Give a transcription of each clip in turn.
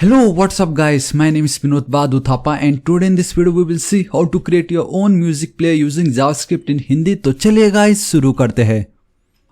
Hello, what's up guys? My name is Vinod Badu Thapa and today in this video we will see how to create your own music player using JavaScript in Hindi। तो चलिए guys शुरू करते हैं।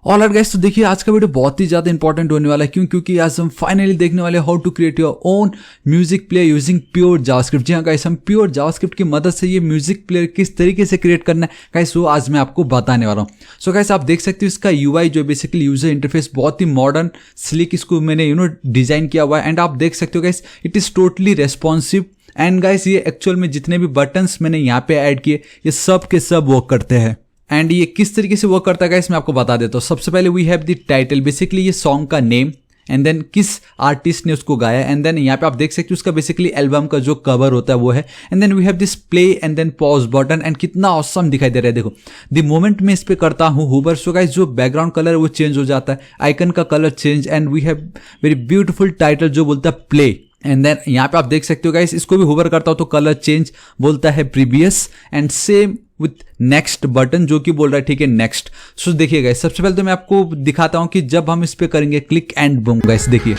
Alright guys, तो देखिए आज का video बहुत ही ज़्यादा इंपॉर्टेंट होने वाला है। क्योंकि आज हम फाइनली देखने वाले how to create your own music player using pure JavaScript. जी हाँ गाइस, हम प्योर जावास्क्रिप्ट की मदद से ये म्यूजिक प्लेयर किस तरीके से क्रिएट करना है गाइस वो आज मैं आपको बताने वाला हूँ। सो गाइस आप देख सकते हो इसका यूआई जो बेसिकली यूजर इंटरफेस बहुत ही मॉडर्न स्लिक इसको मैंने डिजाइन किया हुआ है। एंड आप देख सकते हो guys it is totally responsive. And guys ये एक्चुअल में जितने भी बटन्स मैंने यहाँ पे ऐड किए ये सब के सब वर्क करते हैं। एंड ये किस तरीके से वर्क करता है गाइस मैं आपको बता देता हूँ। सबसे पहले we have the title, basically ये सॉन्ग का नेम एंड देन किस आर्टिस्ट ने उसको गाया। एंड देन यहाँ पे आप देख सकते हो उसका बेसिकली एल्बम का जो कवर होता है वो है। And then we have this play and then pause button. And कितना ऑसम दिखाई दे रहा है, देखो द मोमेंट में इस पे करता हूँ हुबर सो गाइस जो बैकग्राउंड कलर है वो चेंज हो जाता है, आइकन का colour change. And we have very beautiful title जो बोलता है प्ले। एंड देन यहाँ पे आप देख सकते हो गाइस इसको भी होवर करता हो तो कलर चेंज बोलता है previous. And same with next button जो कि बोल रहा है ठीक है नेक्स्ट। सो देखिए गाइस सबसे पहले तो मैं आपको दिखाता हूं कि जब हम इस पे करेंगे क्लिक एंड बूम गाइस देखिए।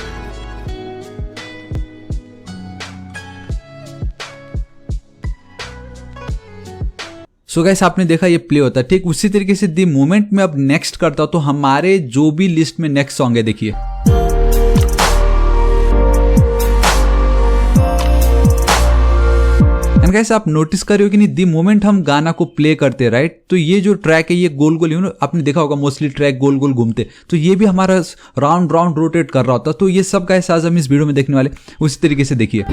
सो गाइस आपने देखा ये प्ले होता है, ठीक उसी तरीके से दी मोमेंट में अब नेक्स्ट करता हूं तो हमारे जो भी लिस्ट में नेक्स्ट सॉन्ग है देखिए। एंड गाइस आप नोटिस कर रहे हो कि नहीं दी मोमेंट हम गाना को प्ले करते हैं राइट, तो ये जो ट्रैक है ये गोल गोल आपने देखा होगा मोस्टली ट्रैक गोल गोल घूमते, तो ये भी हमारा राउंड राउंड रोटेट कर रहा होता। तो ये सब गाइस आज हम इस वीडियो में देखने वाले उसी तरीके से देखिए।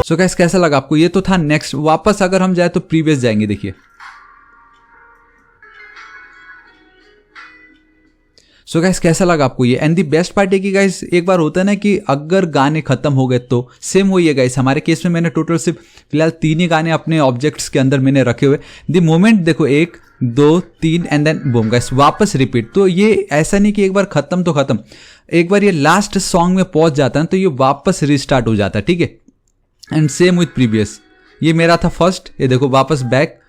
सो गाइस कैसा लगा आपको? ये तो था नेक्स्ट। वापस अगर हम जाए तो प्रीवियस जाएंगे देखिए। सो गाइस कैसा लगा आपको ये? एंड दी बेस्ट पार्ट है कि गाइस एक बार होता है ना कि अगर गाने खत्म हो गए तो सेम वही है गाइस। हमारे केस में मैंने टोटल सिर्फ फिलहाल 3 ही गाने अपने ऑब्जेक्ट्स के अंदर मैंने रखे हुए। दी मोमेंट देखो 1 2 3 एंड देन बूम गाइस वापस रिपीट। तो ये ऐसा नहीं कि एक बार खत्म तो खत्म, एक बार ये लास्ट सॉन्ग में पहुंच जाता है तो ये वापस रिस्टार्ट हो जाता है, ठीक है। एंड सेम विथ प्रीवियस, ये मेरा था फर्स्ट, ये देखो वापस बैक।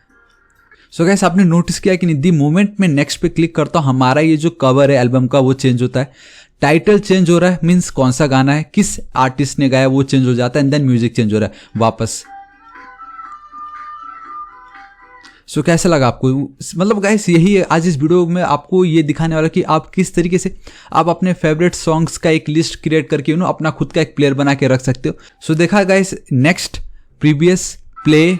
सो गाइस आपने नोटिस किया कि नहीं दी मोमेंट में नेक्स्ट पे क्लिक करता हूं हमारा ये जो कवर है एल्बम का वो चेंज होता है, टाइटल चेंज हो रहा है मींस कौन सा गाना है किस आर्टिस्ट ने गाया वो चेंज हो जाता है। एंड देन म्यूजिक चेंज हो रहा है वापस। सो कैसा लगा आपको? मतलब गाइस यही है आज इस वीडियो में आपको ये दिखाने वाला कि आप किस तरीके से आप अपने फेवरेट सॉन्ग्स का एक लिस्ट क्रिएट करके अपना खुद का एक प्लेयर बना के रख सकते हो। सो देखा guys next previous play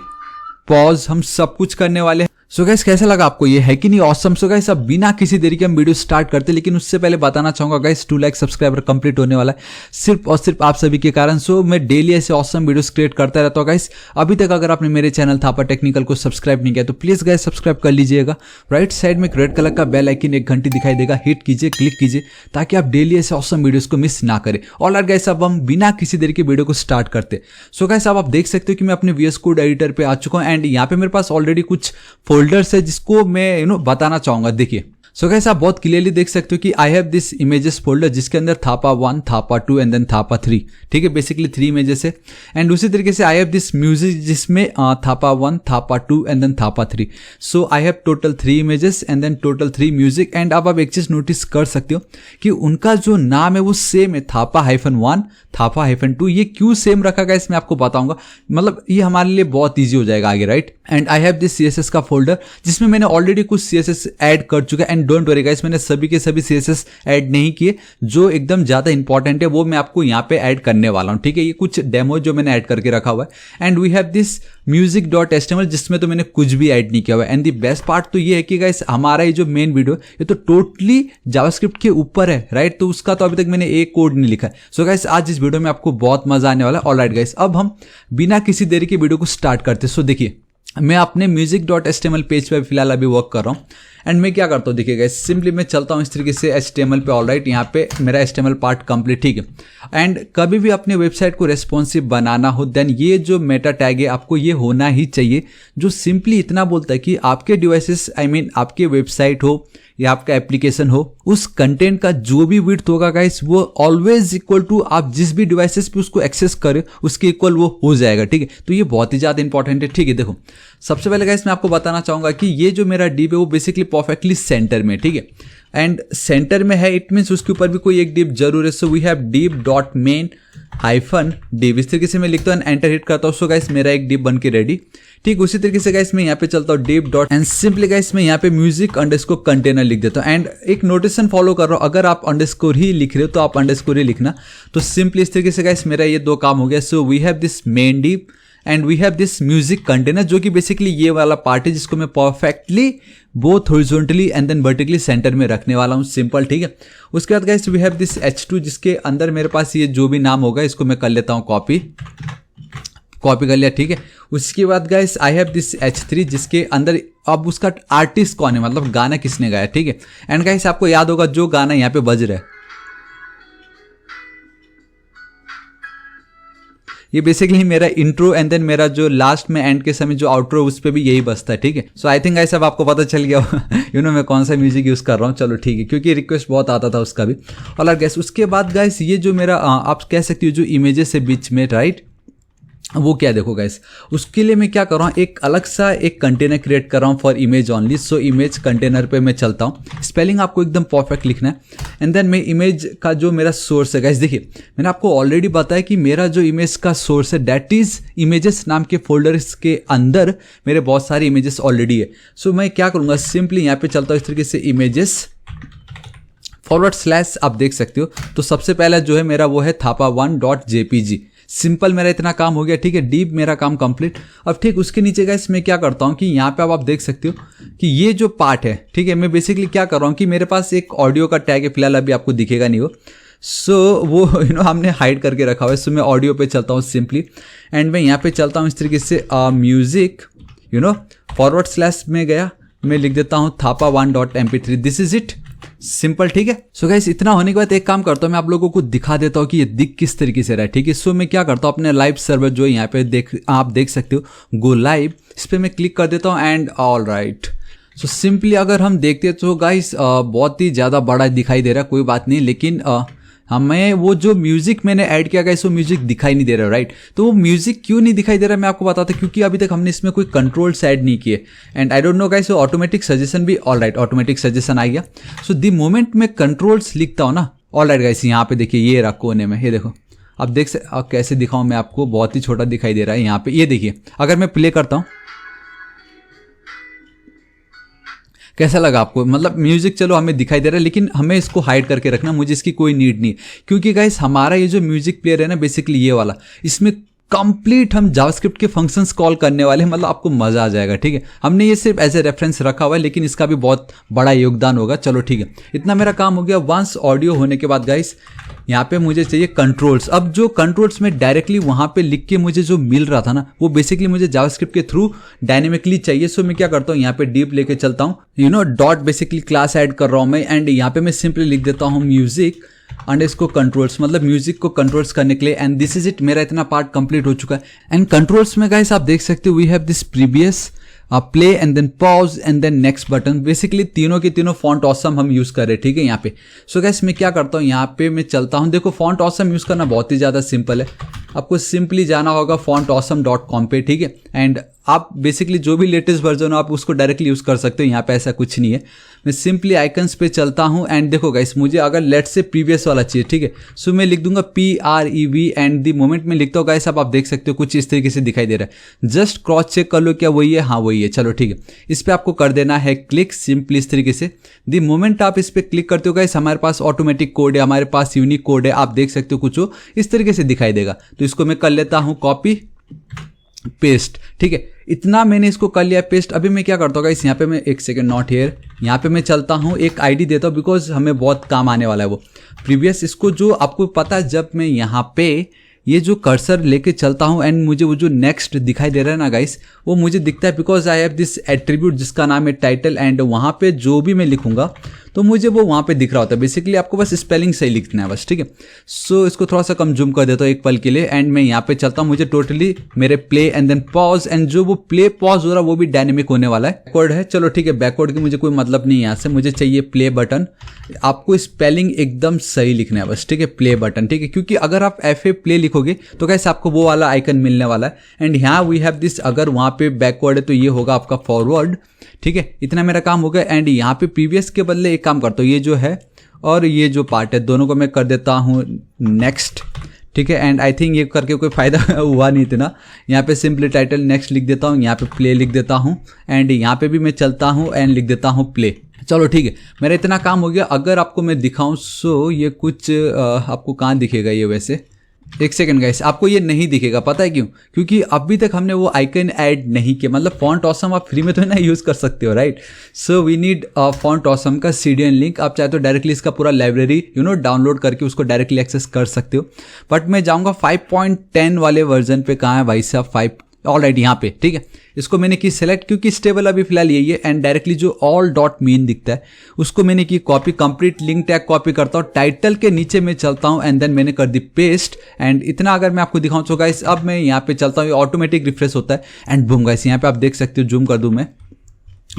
pause हम सब कुछ करने वाले हैं। सो गाइस कैसा लगा आपको? ये है कि नहीं ऑसम? सो गाइस अब बिना किसी देरी के हम वीडियो स्टार्ट करते, लेकिन उससे पहले बताना चाहूंगा गाइस 2 लाख सब्सक्राइबर कंप्लीट होने वाला है सिर्फ और सिर्फ आप सभी के कारण। सो मैं डेली ऐसे ऑसम वीडियोस क्रिएट करता रहता हूँ गाइस। अभी तक अगर आपने मेरे चैनल थापा टेक्निकल को सब्सक्राइब नहीं किया तो प्लीज गाइस सब्सक्राइब कर लीजिएगा। राइट साइड में एक रेड कलर का बेल आइकन एक घंटी दिखाई देगा, हिट कीजिए क्लिक कीजिए ताकि आप डेली ऐसे ऑसम वीडियोस को मिस ना करें। ऑलराइट गाइस अब हम बिना किसी देरी के वीडियो को स्टार्ट करते। सो गाइस अब आप देख सकते हो कि मैं अपने VS कोड एडिटर पे आ चुका हूँ। एंड यहाँ पे मेरे पास ऑलरेडी कुछ फोल्डर्स है जिसको मैं बताना चाहूंगा देखिए। सो गाइस आप बहुत क्लियरली देख सकते हो कि आई हैव दिस इमेजेस फोल्डर जिसके अंदर थापा 1 थापा 2 एंड देन थापा 3, ठीक है बेसिकली 3 इमेजेस है। एंड उसी तरीके से आई हैव दिस म्यूजिक जिसमें Thapa 1 Thapa 2 and then Thapa 3। So I have total 3 images and then total 3 music. And अब आप एक चीज नोटिस कर सकते हो कि उनका जो नाम है वो सेम है, थापा -1 थापा -2। ये क्यों सेम रखा गाइस मैं आपको बताऊंगा, मतलब ये हमारे लिए बहुत ईजी हो जाएगा आगे right. And I have this CSS का फोल्डर जिसमें मैंने ऑलरेडी कुछ CSS ऐड कर चुका है। एंड डोंट वरी गाइस मैंने सभी के सभी CSS ऐड नहीं किए, जो एकदम ज्यादा इंपॉर्टेंट है वो मैं आपको यहाँ पे ऐड करने वाला हूँ, ठीक है। ये कुछ डेमो जो मैंने ऐड करके रखा हुआ है। And we have this music.html जिसमें तो मैंने कुछ भी ऐड नहीं किया हुआ है। एंड द बेस्ट पार्ट तो ये है कि गाइस हमारा ये जो मेन वीडियो ये तो टोटली जावास्क्रिप्ट के ऊपर है राइट, तो उसका तो अभी तक मैंने एक कोड नहीं लिखा है। सो गाइस आज इस वीडियो में आपको बहुत मजा आने वाला है। ऑलराइट गाइस अब हम बिना किसी देरी के वीडियो को स्टार्ट करते। सो देखिए मैं अपने music.html पेज पे फिलहाल अभी वर्क कर रहा हूँ। एंड मैं क्या करता हूँ देखिए गाइस सिंपली मैं चलता हूँ इस तरीके से HTML पे। ऑलराइट यहाँ पे मेरा HTML पार्ट कंप्लीट, ठीक है। एंड कभी भी अपने वेबसाइट को रेस्पॉन्सिव बनाना हो देन ये जो मेटा टैग है आपको ये होना ही चाहिए, जो सिंपली इतना बोलता है कि आपके डिवाइसेस आपके वेबसाइट हो या आपका एप्लीकेशन हो उस कंटेंट का जो भी विड्थ होगा गाइस वो ऑलवेज इक्वल टू आप जिस भी डिवाइसेस पे उसको एक्सेस करें उसके इक्वल वो हो जाएगा, ठीक है। तो ये बहुत ही ज्यादा इंपॉर्टेंट है, ठीक है। देखो सबसे पहले गाइस मैं आपको बताना चाहूंगा कि ये जो मेरा डिव है वो बेसिकली परफेक्टली सेंटर में, ठीक है। एंड सेंटर में है, इट मीन्स उसके ऊपर भी कोई एक डिप जरूर है। So we have div dot main hyphen div, इस तरीके से मैं लिखता हूँ एंड एंटर हिट करता हूँ। सो गाइस मेरा एक डिप बन के रेडी। ठीक उसी तरीके से गाइस मैं यहाँ पे चलता हूँ div dot and simply guys मैं यहाँ पे म्यूजिक अंडरस्कोर कंटेनर लिख देता हूँ एंड एक नोटेशन फॉलो कर रहा हूँ। अगर आप अंडरस्कोर ही लिख रहे हो तो आप अंडरस्कोर ही लिखना। तो सिंपली इस तरीके से गाइस मेरा ये दो काम हो गया। So we have this main div and we have this music container, जो कि बेसिकली ये वाला पार्ट है जिसको मैं perfectly both horizontally and then vertically centre में रखने वाला हूँ। सिंपल, ठीक है। उसके बाद guys we have this H2 जिसके अंदर मेरे पास ये जो भी नाम होगा इसको मैं कर लेता हूँ कॉपी कर लिया, ठीक है। उसके बाद guys I have this H3 जिसके अंदर अब उसका आर्टिस्ट कौन है, मतलब गाना किसने गाया, ठीक है। एंड गाइस आपको याद होगा जो गाना यहाँ पे बज रहा है ये बेसिकली मेरा इंट्रो एंड देन मेरा जो लास्ट में एंड के समय जो आउट्रो उस पर भी यही बजता है, ठीक है। सो आई थिंक गाइस अब आपको पता चल गया यू नो मैं कौन सा म्यूजिक यूज कर रहा हूँ। चलो ठीक है, क्योंकि रिक्वेस्ट बहुत आता था उसका भी। और गाइस उसके बाद गाइस ये जो मेरा आप कह सकते हो जो इमेजेस है बीच में, राइट, वो क्या देखो गाइस, उसके लिए मैं क्या कर रहा हूँ, एक अलग सा एक कंटेनर क्रिएट कर रहा हूँ for image only. So image container पे मैं चलता हूँ, स्पेलिंग आपको एकदम परफेक्ट लिखना है एंड देन मैं इमेज का जो मेरा सोर्स है गाइस, देखिए मैंने आपको ऑलरेडी बताया कि मेरा जो इमेज का सोर्स है दैट इज इमेजेस नाम के फोल्डर्स के अंदर मेरे बहुत सारे इमेजेस ऑलरेडी है। सो मैं क्या करूँगा, सिंपली यहाँ पे चलता हूँ इस तरीके से इमेजेस / आप देख सकते हो। तो सबसे पहला जो है मेरा वो है thapa1.jpg। सिंपल मेरा इतना काम हो गया, ठीक है। डीप मेरा काम कंप्लीट। अब ठीक उसके नीचे गाइस मैं क्या करता हूँ कि यहाँ पे अब आप देख सकते हो कि ये जो पार्ट है, ठीक है, मैं बेसिकली क्या कर रहा हूँ कि मेरे पास एक ऑडियो का टैग है, फिलहाल अभी आपको दिखेगा नहीं वो। सो वो यू नो हमने हाइड करके रखा हुआ है। सो मैं ऑडियो पे चलता हूँ सिंपली एंड मैं यहाँ पे चलता हूँ इस तरीके से म्यूजिक यू नो / में गया, मैं लिख देता हूँ thapa1.mp3, this is it, simple, ठीक है। सो गाइस इतना होने के बाद एक काम करता हूँ, मैं आप लोगों को दिखा देता हूँ कि ये दिख किस तरीके से रहा है, ठीक है। सो मैं क्या करता हूँ, अपने लाइव सर्वर जो यहाँ पे आप देख सकते हो गो लाइव, इस पर मैं क्लिक कर देता हूँ and all right. So simply अगर हम देखते हैं तो गाइस बहुत ही ज़्यादा बड़ा दिखाई दे रहा है, कोई बात नहीं, लेकिन हमें वो जो म्यूजिक मैंने ऐड किया गाइस वो म्यूजिक दिखाई नहीं दे रहा, राइट। तो वो म्यूजिक क्यों नहीं दिखाई दे रहा मैं आपको बताता हूँ, क्योंकि अभी तक हमने इसमें कोई कंट्रोल्स ऐड नहीं किए and I don't know guys वो ऑटोमेटिक सजेशन भी, ऑल राइट, ऑटोमेटिक सजेशन आ गया। सो द मोमेंट मैं कंट्रोल्स लिखता हूँ ना, ऑल राइट गाइस, यहाँ पे देखिए ये रहा कोने में, ये देखो अब अब कैसे दिखाऊँ मैं आपको, बहुत ही छोटा दिखाई दे रहा है यहाँ पे, ये देखिए अगर मैं प्ले करता हूँ कैसा लगा आपको, मतलब म्यूजिक चलो हमें दिखाई दे रहा है लेकिन हमें इसको हाइड करके रखना, मुझे इसकी कोई नीड नहीं, क्योंकि गाइस हमारा ये जो म्यूजिक प्लेयर है ना बेसिकली ये वाला, इसमें कंप्लीट हम जावास्क्रिप्ट के फंक्शंस कॉल करने वाले हैं, मतलब आपको मजा आ जाएगा, ठीक है। हमने ये सिर्फ एज ए रेफरेंस रखा हुआ है लेकिन इसका भी बहुत बड़ा योगदान होगा। चलो ठीक है, इतना मेरा काम हो गया। वंस ऑडियो होने के बाद गाइस यहाँ पे मुझे चाहिए कंट्रोल्स। अब जो कंट्रोल्स में डायरेक्टली वहाँ पे लिख के मुझे जो मिल रहा था ना वो बेसिकली मुझे जावास्क्रिप्ट के थ्रू डायनेमिकली चाहिए। सो मैं क्या करता हूँ, यहाँ पे डीप लेके चलता हूँ, you know dot basically class add कर रहा हूँ मैं एंड यहाँ पे मैं सिंपली लिख देता हूँ म्यूजिक अंडरस्कोर कंट्रोल्स, मतलब म्यूजिक को कंट्रोल्स करने के लिए एंड दिस इज इट, मेरा इतना पार्ट कंप्लीट हो चुका है। एंड कंट्रोल्स में गाइस आप देख सकते हो we have this previous play and then pause and then next button, basically तीनों के तीनों फॉन्ट ऑसम हम यूज कर रहे हैं, ठीक है यहाँ पे। सो गाइस मैं क्या करता हूँ, यहाँ पे मैं चलता हूँ, देखो फॉन्ट ऑसम यूज करना बहुत ही ज्यादा सिंपल है, आपको सिंपली जाना होगा fontawesome.com पे, ठीक है। एंड आप बेसिकली जो भी लेटेस्ट वर्जन हो आप उसको डायरेक्टली यूज कर सकते हो, यहाँ पे ऐसा कुछ नहीं है। मैं सिंपली आइकन्स पे चलता हूँ एंड देखो गाइस मुझे अगर लेट से प्रीवियस वाला चाहिए, ठीक है, सो मैं लिख दूंगा PREV एंड द मोमेंट में लिखता हूँ गाइस आप देख सकते हो कुछ इस तरीके से दिखाई दे रहा है। जस्ट क्रॉस चेक कर लो क्या वही है, हाँ वही है, चलो ठीक है। इस पर आपको कर देना है क्लिक सिंपली इस तरीके से। द मोमेंट आप इस पर क्लिक करते हो गाइस हमारे पास ऑटोमेटिक कोड है, हमारे पास यूनिक कोड है, आप देख सकते हो कुछ हो इस तरीके से दिखाई देगा। तो इसको मैं कर लेता हूँ कॉपी पेस्ट, ठीक है। इतना मैंने इसको कर लिया पेस्ट। अभी मैं क्या करता हूँ गाइस, यहाँ पे मैं एक सेकंड नॉट हियर, यहाँ पे मैं चलता हूँ, एक आईडी देता हूँ बिकॉज हमें बहुत काम आने वाला है वो प्रीवियस। इसको जो आपको पता है जब मैं यहाँ पे ये जो कर्सर लेके चलता हूँ एंड मुझे वो जो नेक्स्ट दिखाई दे रहा है ना गाइस वो मुझे दिखता है because I have this attribute जिसका नाम है टाइटल एंड वहाँ पे जो भी मैं लिखूंगा तो मुझे वो वहाँ पे दिख रहा होता है। बेसिकली आपको बस स्पेलिंग सही लिखना है बस, ठीक है। सो इसको थोड़ा सा कम जूम कर देता हूँ एक पल के लिए एंड मैं यहाँ पे चलता हूँ, मुझे टोटली मेरे play and then pause and जो वो प्ले पॉज हो रहा है वो भी डायनेमिक होने वाला है। बैकवर्ड है, चलो ठीक है, बैकवर्ड की मुझे कोई मतलब नहीं है यहाँ से, मुझे चाहिए प्ले बटन। आपको स्पेलिंग एकदम सही लिखना है बस, ठीक है, प्ले बटन, ठीक है, क्योंकि अगर आप FA प्ले लिखोगे तो कैसे आपको वो वाला आइकन मिलने वाला है। एंड यहाँ वी हैव दिस, अगर वहाँ पे बैकवर्ड है तो ये होगा आपका फॉरवर्ड ठीक है, इतना मेरा काम हो गया। एंड यहाँ पे प्रीवियस के बदले एक काम करता हूँ, ये जो है और ये जो पार्ट है दोनों को मैं कर देता हूँ नेक्स्ट। ठीक है, एंड आई थिंक ये करके कोई फ़ायदा हुआ नहीं इतना। यहाँ पे सिंपली टाइटल नेक्स्ट लिख देता हूँ, यहाँ पे प्ले लिख देता हूँ, एंड यहाँ पे भी मैं चलता हूँ एंड लिख देता हूँ प्ले। चलो ठीक है, मेरा इतना काम हो गया। अगर आपको मैं दिखाऊं सो ये कुछ आपको कहाँ दिखेगा ये, वैसे एक सेकंड गाइस, आपको ये नहीं दिखेगा, पता है क्यों? क्योंकि अभी तक हमने वो आइकन ऐड नहीं किया। मतलब फॉन्ट ऑसम आप फ्री में तो ना यूज़ कर सकते हो, right? So we need font awesome का CDN लिंक। आप चाहे तो डायरेक्टली इसका पूरा लाइब्रेरी डाउनलोड करके उसको डायरेक्टली एक्सेस कर सकते हो। बट मैं जाऊँगा 5.10 वाले वर्जन पे। कहाँ है भाई साहब? 5 ऑलराइट यहाँ पे। ठीक है, इसको मैंने की सेलेक्ट क्योंकि स्टेबल अभी फिलहाल यही है। एंड डायरेक्टली जो ऑल डॉट मीन दिखता है उसको मैंने की copy, complete link tag copy करता हूँ, टाइटल के नीचे मैं चलता हूँ एंड देन मैंने कर दी पेस्ट। एंड इतना अगर मैं आपको दिखाऊँ तो गाइस अब मैं यहाँ पे चलता हूँ, ये ऑटोमेटिक रिफ्रेश होता है एंड बूम गाइस यहाँ पे आप देख सकते हो, जूम कर दूँ मैं,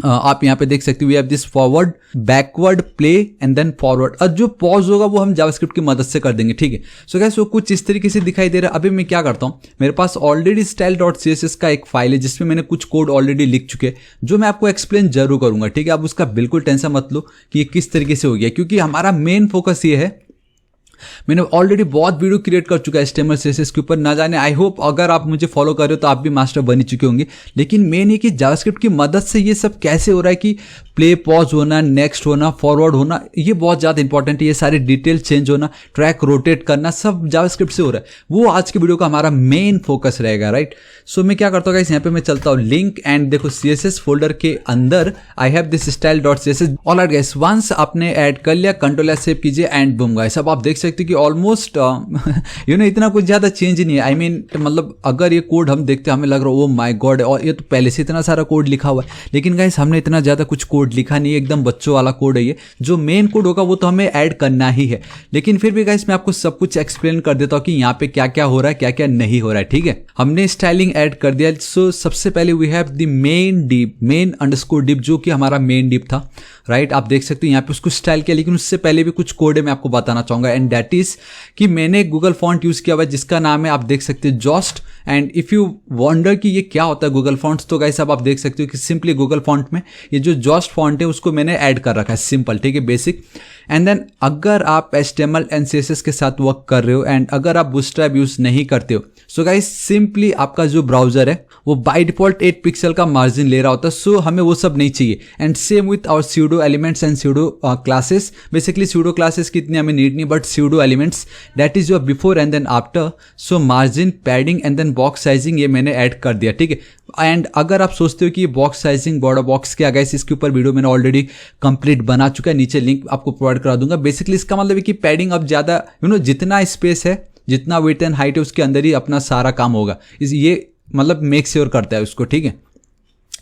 आप यहाँ पे देख सकते हो we have this forward, backward, play and then forward. और जो पॉज होगा वो हम जावास्क्रिप्ट की मदद से कर देंगे। ठीक है, सो गाइस वो कुछ इस तरीके से दिखाई दे रहा है। अभी मैं क्या करता हूँ, मेरे पास ऑलरेडी style.css का एक फाइल है जिसमें मैंने कुछ कोड ऑलरेडी लिख चुके हैं जो मैं आपको एक्सप्लेन जरूर करूंगा। ठीक है, आप उसका बिल्कुल टेंशन मत लो कि ये किस तरीके से हो गया, क्योंकि हमारा मेन फोकस ये है। मैंने ऑलरेडी बहुत वीडियो क्रिएट कर चुका है HTML CSS के ऊपर, ना जाने आई होप अगर आप मुझे फॉलो कर रहे हो तो आप भी मास्टर बन ही चुके होंगे। लेकिन मेन ये कि जावास्क्रिप्ट की मदद से ये सब कैसे हो रहा है कि प्ले, पॉज होना, नेक्स्ट होना, फॉरवर्ड होना, ये बहुत ज़्यादा इंपॉर्टेंट है। ये सारे डिटेल चेंज होना, ट्रैक रोटेट करना, सब जावास्क्रिप्ट से हो रहा है। वो आज के वीडियो का हमारा मेन फोकस रहेगा, राइट? सो मैं क्या करता हूँ गाइस, यहाँ पे मैं चलता हूँ लिंक एंड देखो CSS फोल्डर के अंदर I have this style.css। Alright guys, once आपने ऐड कर लिया, Ctrl+S सेव कीजिए एंड बूम गाइस, अब आप देख सकते हो कि ऑलमोस्ट इतना कुछ ज़्यादा चेंज नहीं है। आई मीन मतलब अगर ये कोड हम देखते हैं हमें लग रहा है ओ माय गॉड, और ये तो पहले से इतना सारा कोड लिखा हुआ है। लेकिन गाइस हमने इतना ज़्यादा कुछ कोड लिखा नहीं है, एकदम बच्चों वाला कोड है ये। जो मेन कोड होगा वो तो हमें ऐड करना ही है। लेकिन फिर भी गाइस मैं आपको सब कुछ एक्सप्लेन कर देता हूँ कि यहाँ पे क्या क्या हो रहा है, क्या क्या नहीं हो रहा है। ठीक है, हमने स्टाइलिंग ऐड कर दिया। सो सबसे पहले we have the main div, main underscore div, जो कि हमारा मेन डिप था, राइट? आप देख सकते हो यहाँ पे उसको स्टाइल किया। लेकिन उससे पहले भी कुछ कोड है मैं आपको बताना चाहूंगा, एंड दैट इज कि मैंने गूगल फॉन्ट यूज किया हुआ है जिसका नाम है, आप देख सकते हो, जॉस्ट। एंड इफ यू वंडर कि ये क्या होता है गूगल फॉन्ट्स, तो गाइस अब आप देख सकते हो कि सिंपली गूगल फॉन्ट में ये जो जॉस्ट फॉन्ट है उसको मैंने ऐड कर रखा है, सिंपल। ठीक है, बेसिक। एंड देन अगर आप HTML एंड CSS के साथ वर्क कर रहे हो एंड अगर आप बूटस्ट्रैप यूज नहीं करते हो, सो गाइस सिंपली आपका जो ब्राउजर है वो बाय डिफॉल्ट 8 पिक्सल का मार्जिन ले रहा होता है। सो हमें वो सब नहीं चाहिए। And same with our pseudo elements and pseudo classes. Basically pseudo classes की इतनी हमें नीड नहीं, but pseudo elements that is your before and then after. So margin, padding and then box sizing ये मैंने ऐड कर दिया। ठीक है, एंड अगर आप सोचते हो कि बॉक्स साइजिंग, बॉर्डर बॉक्स क्या, गाइस इसके ऊपर वीडियो मैंने ऑलरेडी कंप्लीट बना चुका है, नीचे लिंक आपको प्रोवाइड करा दूंगा। बेसिकली इसका मतलब है कि पैडिंग अब ज़्यादा जितना स्पेस है, जितना विड्थ एंड हाइट है उसके अंदर ही अपना सारा काम होगा। ये मतलब मेक श्योर करता है उसको। ठीक है,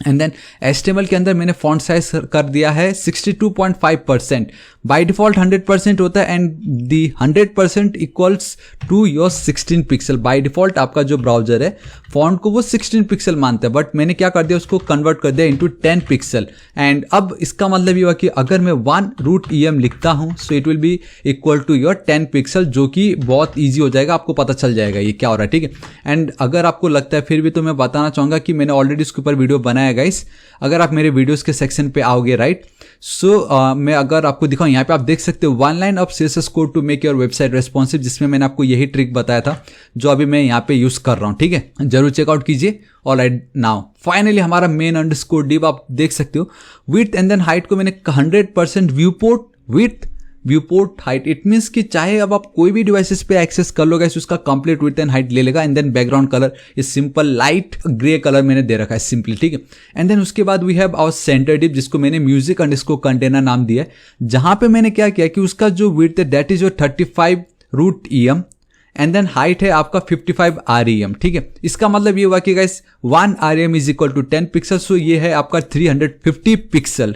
एंड देन HTML के अंदर मैंने फॉन्ट साइज कर दिया है 62.5%। बाय डिफॉल्ट 100% होता है and the 100% equals to your 16 pixel. By default आपका जो ब्राउजर है फॉन्ट को वो 16 पिक्सल मानता है, बट मैंने क्या कर दिया, उसको कन्वर्ट कर दिया इनटू 10 पिक्सल। एंड अब इसका मतलब ये हुआ कि अगर मैं 1 रूट EM लिखता हूँ so it will be equal to your 10 pixel, जो कि बहुत ईजी हो जाएगा, आपको पता चल जाएगा ये क्या हो रहा है। ठीक है, एंड अगर आपको लगता है फिर भी, तो मैं बताना चाहूँगा कि मैंने ऑलरेडी इसके ऊपर वीडियो बनाया गाइस। अगर आप मेरे वीडियोस के सेक्शन पे आओगे, राइट? सो मैं अगर आपको दिखाऊं, यहाँ पे आप देख सकते हो 1 line of CSS code to make your website responsive, जिसमें मैंने आपको यही ट्रिक बताया था जो अभी मैं यहाँ पे यूज कर रहा हूँ। ठीक है, जरूर चेकआउट कीजिए। ऑलराइट, नाउ फाइनली हमारा मेन अंडरस्कोर डिव आप देख सकते हो। विड्थ एंड देन हाइट को मैंने 100% viewport width, viewport height, it means कि चाहे अब आप कोई भी डिवाइसेस पे एक्सेस कर लो गाइस, उसका कंप्लीट विड्थ एंड हाइट ले लेगा। एंड देन बैकग्राउंड कलर ये सिंपल लाइट ग्रे कलर मैंने दे रखा है सिंपली। ठीक है, एंड देन उसके बाद we have our centre div, जिसको मैंने म्यूजिक अंडरस्कोर कंटेनर नाम दिया है, जहां पे मैंने क्या किया कि उसका जो विड्थ है that is your 35 root EM and then height है आपका 55 REM। ठीक है, इसका मतलब ये हुआ कि guys 1 REM is equal to 10 pixel. So ये है आपका 350 पिक्सल।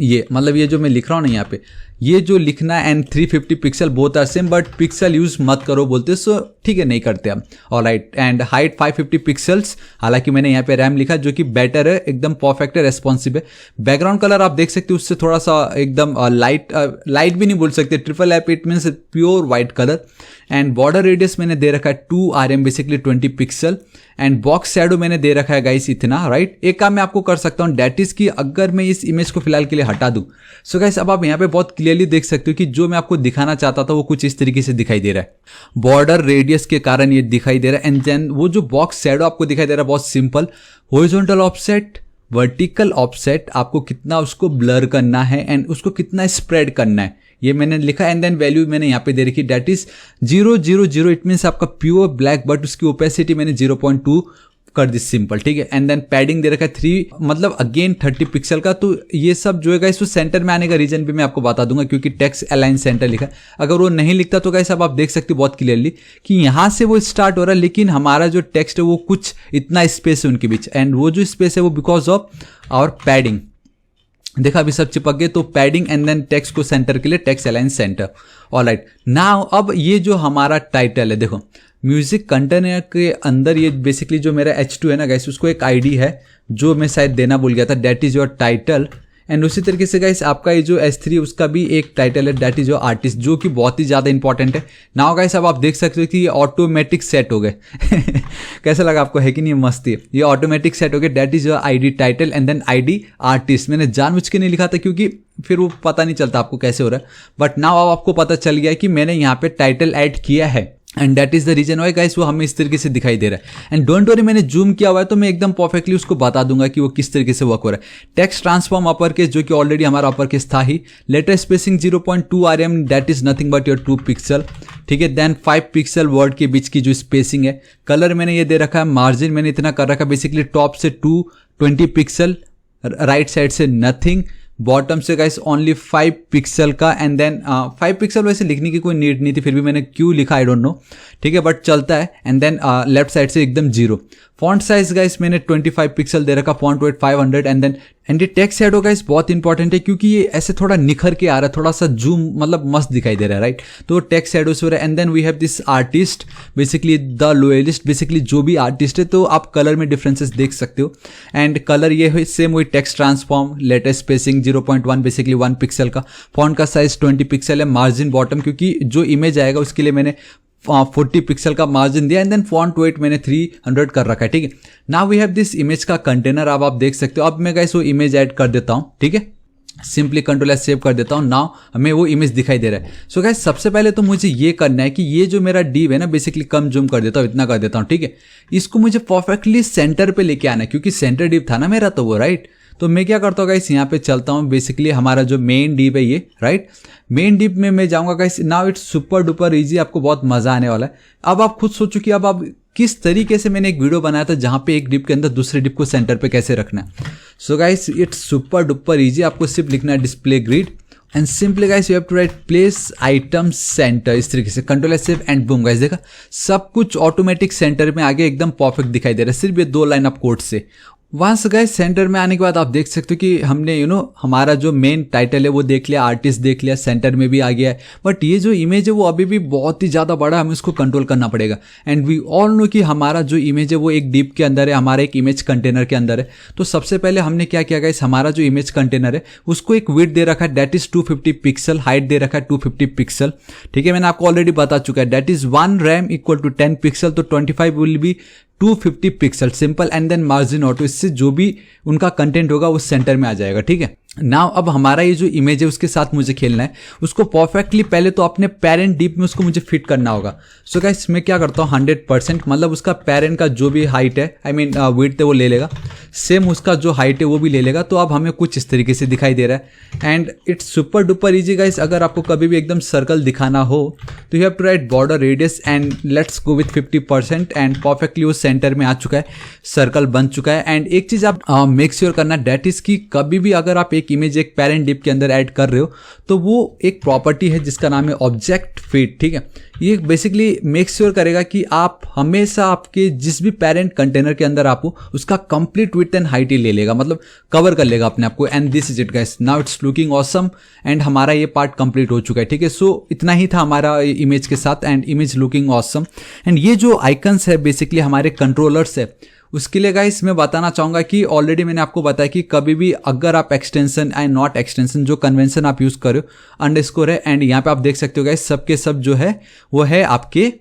ये मतलब ये जो मैं लिख रहा हूँ ना यहाँ पे, ये जो लिखना and 350 pixel both are same, but pixel use मत करो बोलते, सो ठीक है नहीं करते हम। ऑलराइट, एंड हाइट 550 पिक्सल्स, हालांकि मैंने यहाँ पे रैम लिखा जो कि बेटर है, एकदम परफेक्ट है, रेस्पॉन्सिव है। बैकग्राउंड कलर आप देख सकते हो उससे थोड़ा सा एकदम लाइट भी नहीं बोल सकते, triple app, it means pure white colour. And border radius मैंने दे रखा है 2 RM, basically 20 pixel. And box shadow मैंने दे रखा है गाइस इतना, राइट। एक काम मैं आपको कर सकता हूँ, डेट इज कि अगर मैं इस इमेज को फिलहाल के लिए हटा दूं, सो गाइस अब आप यहाँ पे बहुत क्लियरली देख सकते हो कि जो मैं आपको दिखाना चाहता था वो कुछ इस तरीके से दिखाई दे रहा है। बॉर्डर रेडियस के कारण ये दिखाई दे रहा है। एंड देन वो जो बॉक्स शैडो आपको दिखाई दे रहा है बहुत simple, horizontal offset, vertical offset, आपको कितना उसको ब्लर करना है एंड उसको कितना स्प्रेड करना है ये मैंने लिखा। एंड देन वैल्यू मैंने यहाँ पे दे रखी, डेट इज 000, इट मीन्स आपका प्योर ब्लैक, बट उसकी ओपेसिटी मैंने 0.2 कर दी, सिंपल, ठीक है। एंड देन पैडिंग दे रखा है 3, मतलब अगेन 30 पिक्सल का। तो ये सब जो है गाइस वो सेंटर में आने का रीजन भी मैं आपको बता दूंगा, क्योंकि टेक्स्ट अलाइन सेंटर लिखा है। अगर वो नहीं लिखता तो गाइस अब आप देख सकते हो बहुत क्लियरली कि यहाँ से वो स्टार्ट हो रहा है, लेकिन हमारा जो टेक्स्ट है वो कुछ इतना स्पेस है उनके बीच, एंड वो जो स्पेस है वो बिकॉज ऑफ आवर पैडिंग। देखा अभी सब चिपक गए, तो पैडिंग एंड देन टेक्स्ट को सेंटर के लिए text align centre. Alright, now अब ये जो हमारा टाइटल है, देखो म्यूजिक कंटेनर के अंदर ये बेसिकली जो मेरा H2 है ना गाइस, उसको एक आईडी है जो मैं शायद देना भूल गया था, that is your title. And उसी तरीके से गाइस आपका ये जो S3 उसका भी एक टाइटल है, दैट इज योर आर्टिस्ट, जो कि बहुत ही ज़्यादा इंपॉर्टेंट है। नाउ गाइस अब आप देख सकते हो कि ये ऑटोमेटिक सेट हो गए कैसा लगा आपको, है कि नहीं, मस्ती है, ये ऑटोमेटिक सेट हो गए। That is your ID title and then ID artist. मैंने जानबूझ के नहीं लिखा था क्योंकि फिर वो पता नहीं चलता आपको कैसे हो रहा है, बट नाउ अब आपको पता चल गया है कि मैंने यहाँ पे टाइटल ऐड किया है, and that is the reason why guys वो हमें इस तरीके से दिखाई दे रहा है। एंड डोंट वरी, मैंने जूम किया हुआ है तो मैं एकदम परफेक्टली उसको बता दूंगा कि वो किस तरीके से वर्क हो रहा है। टेक्स्ट ट्रांसफॉर्म अपर केस, जो कि ऑलरेडी हमारा अपर केस था ही। Letter spacing 0.2 RM, that is nothing but your 2 pixel, ठीक है। देन 5 पिक्सल वर्ड के बीच की जो स्पेसिंग है। कलर मैंने ये दे रखा है, मार्जिन मैंने इतना कर रखा है, बेसिकली टॉप से 220 पिक्सल, राइट साइड से नथिंग, बॉटम से गाइस ओनली 5 पिक्सल का। एंड देन 5 पिक्सल वैसे लिखने की कोई नीड नहीं थी, फिर भी मैंने क्यों लिखा आई डोंट नो, ठीक है, बट चलता है। एंड देन लेफ्ट साइड से एकदम 0। फॉन्ट साइज गाइस मैंने 25 पिक्सल दे रखा, फॉन्ट वेट 500। एंड देन ये टेक्स्ट शैडो गाइस बहुत इंपॉर्टेंट है, क्योंकि ये ऐसे थोड़ा निखर के आ रहा है, थोड़ा सा जूम, मतलब मस्त दिखाई दे रहा है, राइट। तो टेक्स्ट शैडो से हो रहा है। And then we have this artist, basically the loyalist, basically जो भी आर्टिस्ट है, तो आप कलर में डिफरेंसेस देख सकते हो। एंड कलर ये है सेम वही, text transform, latest spacing 0.1, basically 1 pixel का। फॉन्ट का साइज 20 पिक्सल है। मार्जिन बॉटम, क्योंकि जो इमेज आएगा उसके लिए मैंने 40 पिक्सल का मार्जिन दिया। एंड देन फॉन्ट वेट मैंने 300 कर रखा है, ठीक है। Now we have this image का कंटेनर, अब आप देख सकते हो। अब मैं गाइस वो इमेज ऐड कर देता हूँ, ठीक है, सिंपली कंट्रोल एस सेव कर देता हूँ। नाउ हमें वो इमेज दिखाई दे रहा है। सो गाइस सबसे पहले तो मुझे ये करना है कि ये जो मेरा डिव है ना, बेसिकली कम जूम कर देता हूँ, इतना कर देता हूँ, ठीक है। इसको मुझे परफेक्टली सेंटर पे लेके आना है, क्योंकि सेंटर डिव था ना मेरा, तो वो राइट। तो मैं क्या करता हूँ गाइस, यहाँ पे चलता हूँ, बेसिकली हमारा जो मेन डिप है ये, राइट। मेन डिप में मैं जाऊँगा guys. Now it's super duper easy, आपको बहुत मजा आने वाला है। अब आप खुद सोचो कि अब आप किस तरीके से मैंने एक वीडियो बनाया था जहाँ पे एक डिप के अंदर दूसरे डिप को सेंटर पे कैसे रखना है। So guys it's super duper easy, आपको सिर्फ लिखना है display grid and simply guys you have to write place item centre, इस तरीके से control S save and boom. Guys देखा सब कुछ ऑटोमेटिक सेंटर में आगे एकदम परफेक्ट दिखाई दे रहा है, सिर्फ ये 2 लाइन ऑफ कोड से। वंस गाइस सेंटर में आने के बाद आप देख सकते हो कि हमने हमारा जो मेन टाइटल है वो देख लिया, आर्टिस्ट देख लिया, सेंटर में भी आ गया है। बट ये जो इमेज है वो अभी भी बहुत ही ज़्यादा बड़ा है, हमें इसको कंट्रोल करना पड़ेगा। एंड वी ऑल नो कि हमारा जो इमेज है वो एक डिप के अंदर है, हमारा एक इमेज कंटेनर के अंदर है। तो सबसे पहले हमने क्या किया गाइस, हमारा जो इमेज कंटेनर है उसको एक विड्थ दे रखा है, दैट इज 250 पिक्सल, हाइट दे रखा है 250 पिक्सल, ठीक है। मैंने आपको ऑलरेडी बता चुका है, that is 1 RAM equal to 10 pixel, तो 25 will be 250 pixel, simple. And then margin auto, इससे जो भी उनका कंटेंट होगा वो सेंटर में आ जाएगा, ठीक है। नाउ अब हमारा ये जो इमेज है उसके साथ मुझे खेलना है, उसको परफेक्टली पहले तो अपने पेरेंट डिप में उसको मुझे फिट करना होगा। सो गाइस मैं क्या करता हूँ 100%, मतलब उसका पेरेंट का जो भी हाइट है, आई मीन विड्थ है वो ले लेगा, सेम उसका जो हाइट है वो भी ले लेगा। तो अब हमें कुछ इस तरीके से दिखाई दे रहा है। And it's super duper easy guys, अगर आपको कभी भी एकदम सर्कल दिखाना हो तो you have to write border radius and let's go with 50%। And perfectly वो सेंटर में आ चुका है, सर्कल बन चुका है। एंड एक चीज़ आप मेक श्योर करना, दैट इज कि कभी भी अगर आप एक इमेज एक पेरेंट डिप के अंदर ऐड कर रहे हो तो वो एक प्रॉपर्टी है जिसका नाम है ऑब्जेक्ट फिट, ठीक है। ये बेसिकली मेक श्योर करेगा कि आप हमेशा आपके जिस भी पेरेंट कंटेनर के अंदर आप हो उसका कंप्लीट विड्थ एंड हाइट ही ले लेगा, मतलब कवर कर लेगा अपने आप को। And this is it guys, now it's looking awesome and हमारा ये पार्ट कंप्लीट हो चुका है, ठीक है। सो इतना ही था हमारा इमेज के साथ and image looking awesome. And ये जो आइकन्स है बेसिकली हमारे कंट्रोलर्स है, उसके लिए गाइस मैं बताना चाहूँगा कि ऑलरेडी मैंने आपको बताया कि कभी भी अगर आप एक्सटेंशन एंड नॉट एक्सटेंशन जो कन्वेंशन आप यूज़ करो अंडरस्कोर है। एंड यहाँ पे आप देख सकते हो गाइस सबके सब जो है वो है आपके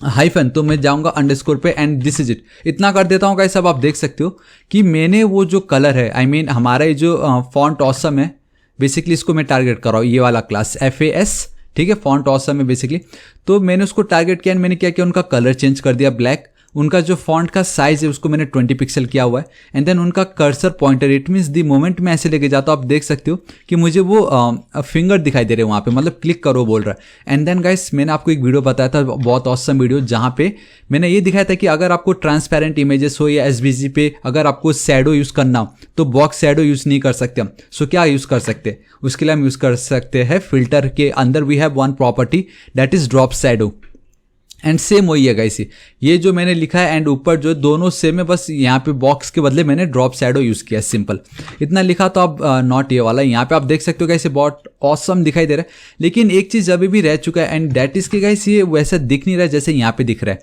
हाइफन तो मैं जाऊंगा अंडरस्कोर पे एंड दिस इज इट, इतना कर देता हूँ गाइस। अब आप देख सकते हो कि मैंने वो जो कलर है, आई मीन हमारा ये जो फॉन्ट ऑसम है, बेसिकली इसको मैं टारगेट कर रहा हूँ, ये वाला क्लास FAS, ठीक है, फॉन्ट ऑसम है बेसिकली। तो मैंने उसको टारगेट किया एंड मैंने क्या किया, उनका कलर चेंज कर दिया ब्लैक, उनका जो फॉन्ट का साइज है उसको मैंने 20 पिक्सल किया हुआ है, एंड देन उनका cursor pointer, it means the moment मैं ऐसे लेके जाता हूँ, आप देख सकते हो कि मुझे वो फिंगर दिखाई दे रहे हैं वहाँ पे, मतलब क्लिक करो बोल रहा है। एंड देन गाइस मैंने आपको एक वीडियो बताया था, बहुत ऑसम वीडियो, जहाँ पे मैंने ये दिखाया था कि अगर आपको ट्रांसपेरेंट इमेजेस हो या SVG पे अगर आपको शैडो यूज़ करना हो तो बॉक्स शैडो यूज़ नहीं कर सकते हम। सो क्या यूज़ कर सकते हैं, उसके लिए हम यूज़ कर सकते हैं फिल्टर के अंदर we have one property that is drop shadow, and same वही है गाइस, ये जो मैंने लिखा है एंड ऊपर जो दोनों सेम है, बस यहाँ पे बॉक्स के बदले मैंने ड्रॉप शैडो यूज़ किया, सिंपल इतना लिखा। तो अब नॉट ये वाला, यहाँ पे आप देख सकते हो गाइस बहुत ऑसम दिखाई दे रहा है, लेकिन एक चीज़ अभी भी रह चुका है एंड दैट इज के गाइस ये वैसा दिख नहीं रहा है जैसे यहाँ पे दिख रहा है।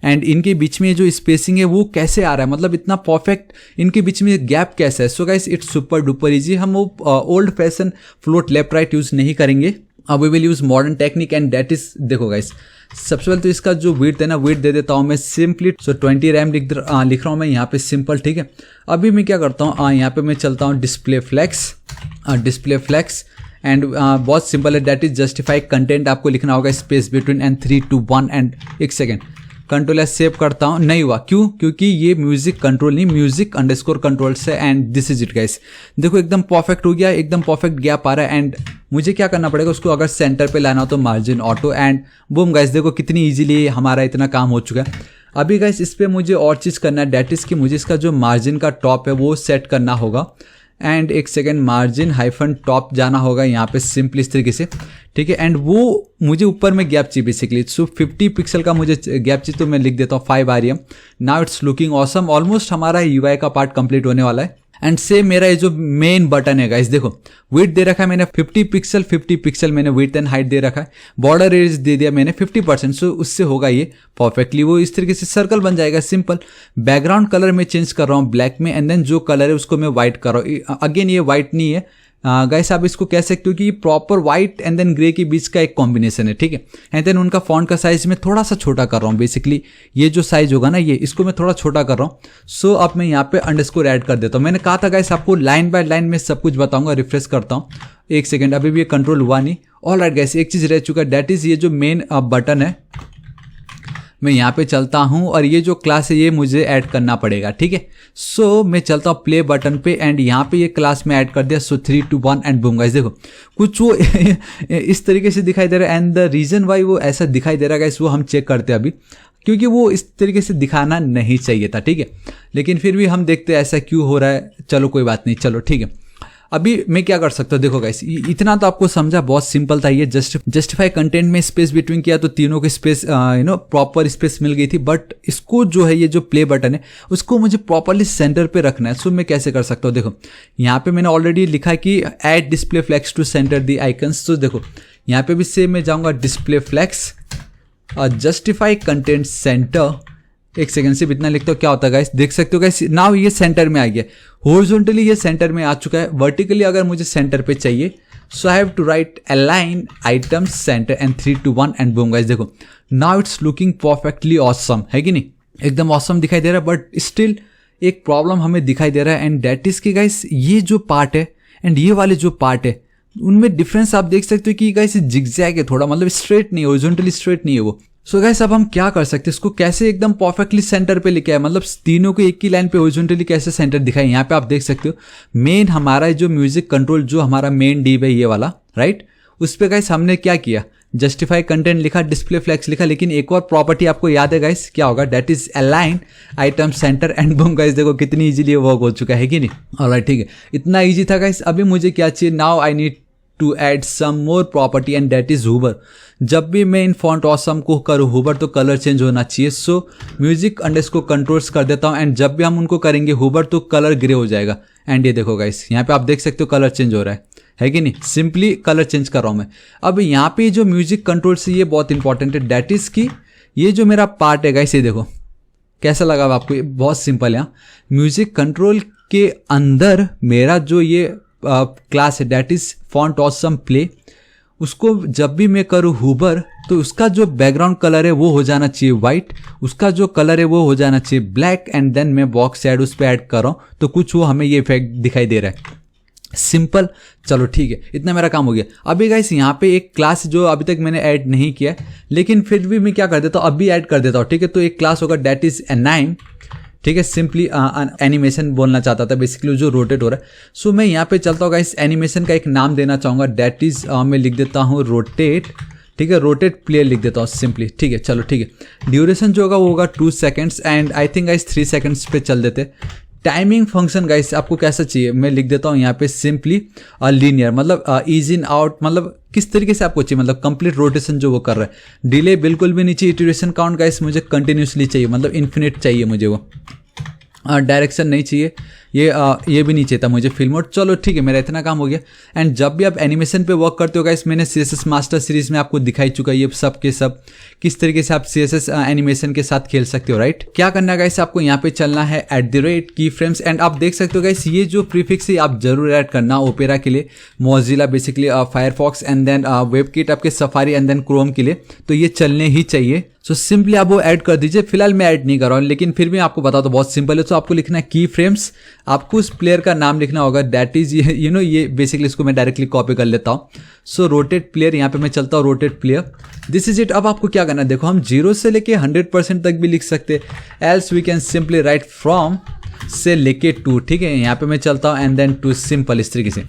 एंड इनके बीच में जो स्पेसिंग है वो कैसे आ रहा है, मतलब इतना परफेक्ट इनके बीच में गैप कैसा है। So guys it's super duper easy, हम वो old fashion float left right use नहीं करेंगे, अब we will use modern technique and that is, देखो गाइस सबसे पहले तो इसका जो विड्थ है ना, विड्थ दे देता हूँ मैं सिंपली, सो 20 रैम लिख रहा हूँ मैं यहाँ पे सिंपल, ठीक है। अभी मैं क्या करता हूँ, यहाँ पे मैं चलता हूँ डिस्प्ले फ्लैक्स एंड बहुत सिंपल है, दैट इज जस्टिफाई कंटेंट, आपको लिखना होगा स्पेस बिटवीन एंड 3 2 1 एंड एक सेकेंड, कंट्रोल सेव करता हूँ, नहीं हुआ क्यों, क्योंकि ये म्यूजिक कंट्रोल नहीं, म्यूजिक अंडरस्कोर कंट्रोल से, and this is it guys, देखो एकदम परफेक्ट हो गया, एकदम परफेक्ट गैप आ रहा है। एंड मुझे क्या करना पड़ेगा, उसको अगर सेंटर पे लाना हो तो margin auto and boom guys, देखो कितनी इजीली हमारा इतना काम हो चुका है। अभी गाइस इस पर मुझे और चीज़ करना है, डैट इज़ कि मुझे इसका जो मार्जिन का टॉप है वो सेट करना होगा, एंड एक सेकेंड मार्जिन हाइफन टॉप जाना होगा यहाँ पे सिंपल इस तरीके से, ठीक है। एंड वो मुझे ऊपर में गैप चाहिए बेसिकली, सो 50 पिक्सल का मुझे गैप चाहिए, तो मैं लिख देता हूँ 5 rem। Now it's looking awesome, almost हमारा UI का पार्ट कंप्लीट होने वाला है। एंड सेम मेरा ये जो मेन बटन है गाइस, देखो विड्थ दे रखा है मैंने 50 पिक्सल मैंने विड्थ एंड हाइट दे रखा है, बॉर्डर एरिया दे दिया मैंने 50%, सो उससे होगा ये परफेक्टली, वो इस तरीके से सर्कल बन जाएगा सिंपल। बैकग्राउंड कलर मैं चेंज कर रहा हूँ ब्लैक में, एंड देन जो कलर है उसको मैं व्हाइट कर रहा हूँ, अगेन ये व्हाइट नहीं है गाइस, आप इसको कह सकते हो कि proper white and then grey के बीच का एक कॉम्बिनेशन है, ठीक है। एंड देन उनका फॉन्ट का साइज मैं थोड़ा सा छोटा कर रहा हूँ, बेसिकली ये जो साइज होगा ना, ये इसको मैं थोड़ा छोटा कर रहा हूँ। सो अब मैं यहाँ पे अंडरस्कोर ऐड कर देता हूँ, मैंने कहा था गाइस आपको लाइन बाय लाइन में सब कुछ बताऊंगा, रिफ्रेश करता हूँ एक सेकेंड, अभी भी ये कंट्रोल हुआ नहीं। ऑल राइट गाइस, एक चीज़ रह चुका है, डैट इज़ ये जो मेन बटन है, मैं यहाँ पे चलता हूँ और ये जो क्लास है ये मुझे ऐड करना पड़ेगा, ठीक है। सो मैं चलता हूँ प्ले बटन पे एंड यहाँ पे ये क्लास में ऐड कर दिया, सो 3 2 1 एंड बूम गाइस, देखो कुछ वो इस तरीके से दिखाई दे रहा है, एंड द रीज़न वाई वो ऐसा दिखाई दे रहा है गाइस वो हम चेक करते हैं अभी, क्योंकि वो इस तरीके से दिखाना नहीं चाहिए था, ठीक है। लेकिन फिर भी हम देखते हैं ऐसा क्यों हो रहा है, चलो कोई बात नहीं, चलो ठीक है। अभी मैं क्या कर सकता हूँ, देखो गाइस इतना तो आपको समझा, बहुत सिंपल था ये, जस्टिफाई कंटेंट में स्पेस बिटवीन किया तो तीनों को स्पेस प्रॉपर स्पेस मिल गई थी, बट इसको जो है ये जो प्ले बटन है उसको मुझे प्रॉपरली सेंटर पे रखना है। सो मैं कैसे कर सकता हूँ, देखो यहाँ पे मैंने ऑलरेडी लिखा है कि add display flex to centre the icons, तो देखो यहाँ पे भी सेम मैं जाऊँगा डिस्प्ले फ्लैक्स और जस्टिफाई कंटेंट सेंटर, एक सेकंड से इतना लिखता हूँ, क्या होता है गाइस, देख सकते हो गाइस नाउ ये सेंटर में आ गया, हॉरिजॉन्टली ये सेंटर में आ चुका है, वर्टिकली अगर मुझे सेंटर पे चाहिए so I have to right align item centre and 3 2 1 and boom guys, देखो now it's looking perfectly awesome, है कि नहीं, एकदम ऑसम दिखाई दे रहा है। बट स्टिल एक प्रॉब्लम हमें दिखाई दे रहा है, एंड दैट इज कि गाइस ये जो पार्ट है एंड ये वाले जो पार्ट है उनमें डिफरेंस आप देख सकते हो कि गाइस जिगजैग है थोड़ा, मतलब स्ट्रेट नहीं है, हॉरिजॉन्टली स्ट्रेट नहीं है वो। सो गाइस अब हम क्या कर सकते हैं, इसको कैसे एकदम परफेक्टली सेंटर पे लेके आए, मतलब तीनों को एक ही लाइन पे हॉरिजॉन्टली कैसे सेंटर दिखाए। यहाँ पे आप देख सकते हो मेन हमारा जो म्यूजिक कंट्रोल जो हमारा मेन डिव है ये वाला, राइट, उस पे गाइस हमने क्या किया, जस्टिफाई कंटेंट लिखा, डिस्प्ले फ्लैक्स लिखा, लेकिन एक और प्रॉपर्टी आपको याद है गाइस, क्या होगा, that is align item centre and boom guys, देखो कितनी इजीली वर्क हो चुका है कि नहीं। ऑलराइट ठीक है, इतना इजी था गाइस। अभी मुझे क्या चाहिए, now I need to add some more property and that is hover. जब भी मैं इन फॉन्ट ऑसम को करूँ हुबर तो कलर चेंज होना चाहिए, सो म्यूजिक अंडरस्कोर कंट्रोल्स कर देता हूँ, एंड जब भी हम उनको करेंगे हुबर तो कलर ग्रे हो जाएगा। एंड ये देखो गाइस यहाँ पे आप देख सकते हो कलर चेंज हो रहा है कि नहीं, सिंपली कलर चेंज कर रहा हूँ मैं। अब यहाँ पे जो म्यूजिक कंट्रोल से ये बहुत इंपॉर्टेंट है, दैट इज कि ये जो मेरा पार्ट है गाइस, ये देखो कैसा लगा आपको, ये बहुत सिंपल है। म्यूजिक कंट्रोल के अंदर मेरा जो ये क्लास है that is font awesome play, उसको जब भी मैं करूँ हुबर तो उसका जो बैकग्राउंड कलर है वो हो जाना चाहिए वाइट, उसका जो कलर है वो हो जाना चाहिए ब्लैक, एंड देन मैं बॉक्स शेड उस पर ऐड कर रहा हूँ तो कुछ वो हमें ये इफेक्ट दिखाई दे रहा है। सिंपल, चलो ठीक है, इतना मेरा काम हो गया। अभी गाइस यहाँ पे एक क्लास जो अभी तक मैंने ऐड नहीं किया है, लेकिन फिर भी मैं क्या कर देता हूँ, अभी ऐड कर देता हूँ, ठीक है। तो एक क्लास होगा डेट इज एनाइम, ठीक है। सिंपली एनिमेशन बोलना चाहता था बेसिकली जो रोटेट हो रहा है। सो मैं यहाँ पे चलता हूँ गाइस, एनिमेशन का एक नाम देना चाहूँगा, डेट इज मैं लिख देता हूँ रोटेट, ठीक है। रोटेट प्लेयर लिख देता हूँ सिंपली, ठीक है। चलो ठीक है, ड्यूरेशन जो होगा वो होगा 2 seconds, and I think guys 3 seconds पे चल देते। टाइमिंग फंक्शन गाइस आपको कैसा चाहिए, मैं लिख देता हूँ यहाँ पे सिंपली लीनियर, मतलब ईज इन आउट, मतलब किस तरीके से आपको चाहिए, मतलब कंप्लीट रोटेशन जो वो कर रहा है। डिले बिल्कुल भी नहीं चाहिए, इटरेशन काउंट गाइस मुझे कंटिन्यूसली चाहिए, मतलब इन्फिनिट चाहिए मुझे वो। डायरेक्शन नहीं चाहिए, ये भी नहीं चाहिए था मुझे फिल्म मोड। चलो ठीक है, मेरा इतना काम हो गया। एंड जब भी आप एनिमेशन पे वर्क करते हो गाइस, मैंने CSS मास्टर सीरीज में आपको दिखाई चुका है ये सब के सब किस तरीके से आप CSS एनिमेशन के साथ खेल सकते हो, राइट। क्या करना है गाइस, आपको यहाँ पे चलना है @ keyframes, एंड आप देख सकते हो गाइस ये जो प्रीफिक्स है आप जरूर ऐड करना ओपेरा के लिए, Mozilla basically Firefox, and then WebKit आपके सफारी, एंड देन क्रोम के लिए, तो ये चलने ही चाहिए। सो सिंपली आप वो ऐड कर दीजिए। फिलहाल मैं ऐड नहीं कर रहा हूँ, लेकिन फिर भी आपको बता दो बहुत सिंपल है। तो आपको लिखना है की फ्रेम्स, आपको उस प्लेयर का नाम लिखना होगा, दैट इज ये बेसिकली इसको मैं डायरेक्टली कॉपी कर लेता हूँ। सो रोटेट प्लेयर, यहाँ पे मैं चलता हूँ rotate player, this is it. अब आपको क्या करना है, देखो हम 0 से लेके 100% तक भी लिख सकते हैं, else we can simply write from से लेके 2, ठीक है। यहाँ पे मैं चलता हूँ एंड देन 2, सिंपल इस तरीके से।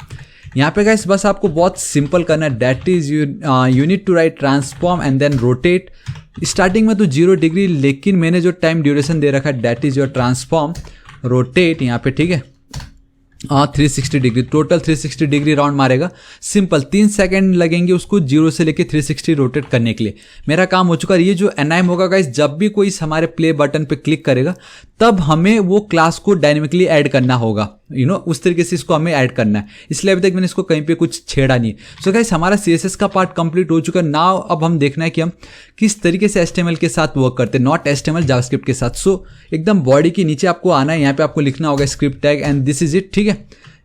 यहाँ पे गाइस बस आपको बहुत सिंपल करना है, that is you need to write transform and then rotate. Starting में तो 0 डिग्री, लेकिन मैंने जो टाइम ड्यूरेशन दे रखा है that is your transform rotate यहाँ पे, ठीक है। 360 डिग्री, टोटल 360 डिग्री राउंड मारेगा। सिंपल 3 सेकंड लगेंगे उसको 0 से लेके 360 रोटेट करने के लिए। मेरा काम हो चुका है। ये जो एनाइम होगा गाइस, जब भी कोई हमारे प्ले बटन पे क्लिक करेगा तब हमें वो क्लास को डायनेमिकली ऐड करना होगा, उस तरीके से इसको हमें ऐड करना है। इसलिए अभी तक मैंने इसको कहीं पे कुछ छेड़ा नहीं है। सो गाइस हमारा CSS का पार्ट कंप्लीट हो चुका है। नाउ अब हम देखना है कि हम किस तरीके से HTML के साथ वर्क करते हैं, नॉट HTML जावास्क्रिप्ट के साथ। सो एकदम बॉडी के नीचे आपको आना है, यहाँ पे आपको लिखना होगा script tag, and this is it, ठीक है।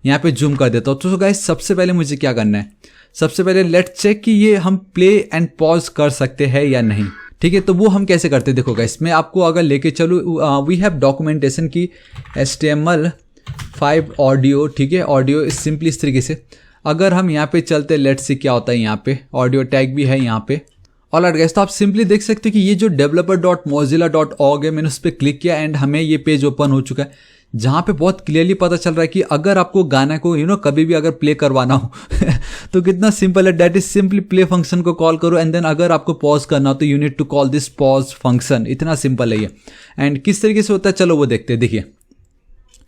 यहाँ पे जूम कर देता हूँ। तो गाइस सबसे पहले मुझे क्या करना है, सबसे पहले लेट्स चेक कि ये हम प्ले एंड पॉज कर सकते हैं या नहीं, ठीक है। तो वो हम कैसे करते हैं, देखो गाइस मैं आपको अगर लेके चलूँ, वी हैव डॉक्यूमेंटेशन की HTML5 ऑडियो, ठीक है। ऑडियो सिंपली इस तरीके से अगर हम यहाँ पे चलते, लेट्स सी क्या होता है। यहाँ पे ऑडियो टैग भी है यहाँ पे। ऑलराइट गाइस, तो आप सिंपली देख सकते हो कि ये जो developer.mozilla.org है, मैंने उस पर क्लिक किया एंड हमें ये पेज ओपन हो चुका है, जहाँ पे बहुत क्लियरली पता चल रहा है कि अगर आपको गाना को कभी भी अगर प्ले करवाना हो तो कितना सिंपल है, that is simply play function को कॉल करो, एंड देन अगर आपको पॉज करना हो तो you need to call this pause function. इतना सिंपल है ये। एंड किस तरीके से होता है चलो वो देखते हैं, देखिए।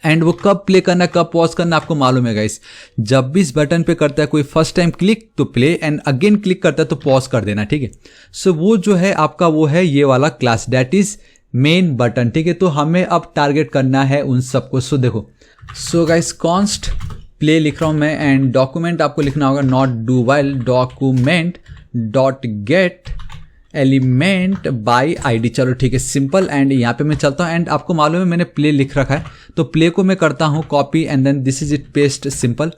एंड वो कब प्ले करना कब पॉज करना आपको मालूम है गाइस, जब भी इस बटन पे करता है कोई फर्स्ट टाइम क्लिक तो प्ले, एंड अगेन क्लिक करता है तो पॉज कर देना, ठीक है। सो वो जो है आपका वो है ये वाला class, that is main button, ठीक है। तो हमें अब टारगेट करना है उन सबको। सो देखो, सो गाइस कॉन्स्ट प्ले लिख रहा हूं मैं, एंड डॉक्यूमेंट आपको लिखना होगा not do while document dot gate element by ID। चलो ठीक है, सिंपल। एंड यहाँ पे मैं चलता हूँ, एंड आपको मालूम है मैंने प्ले लिख रखा है, तो प्ले को मैं करता हूँ copy, and then this is it paste, simple.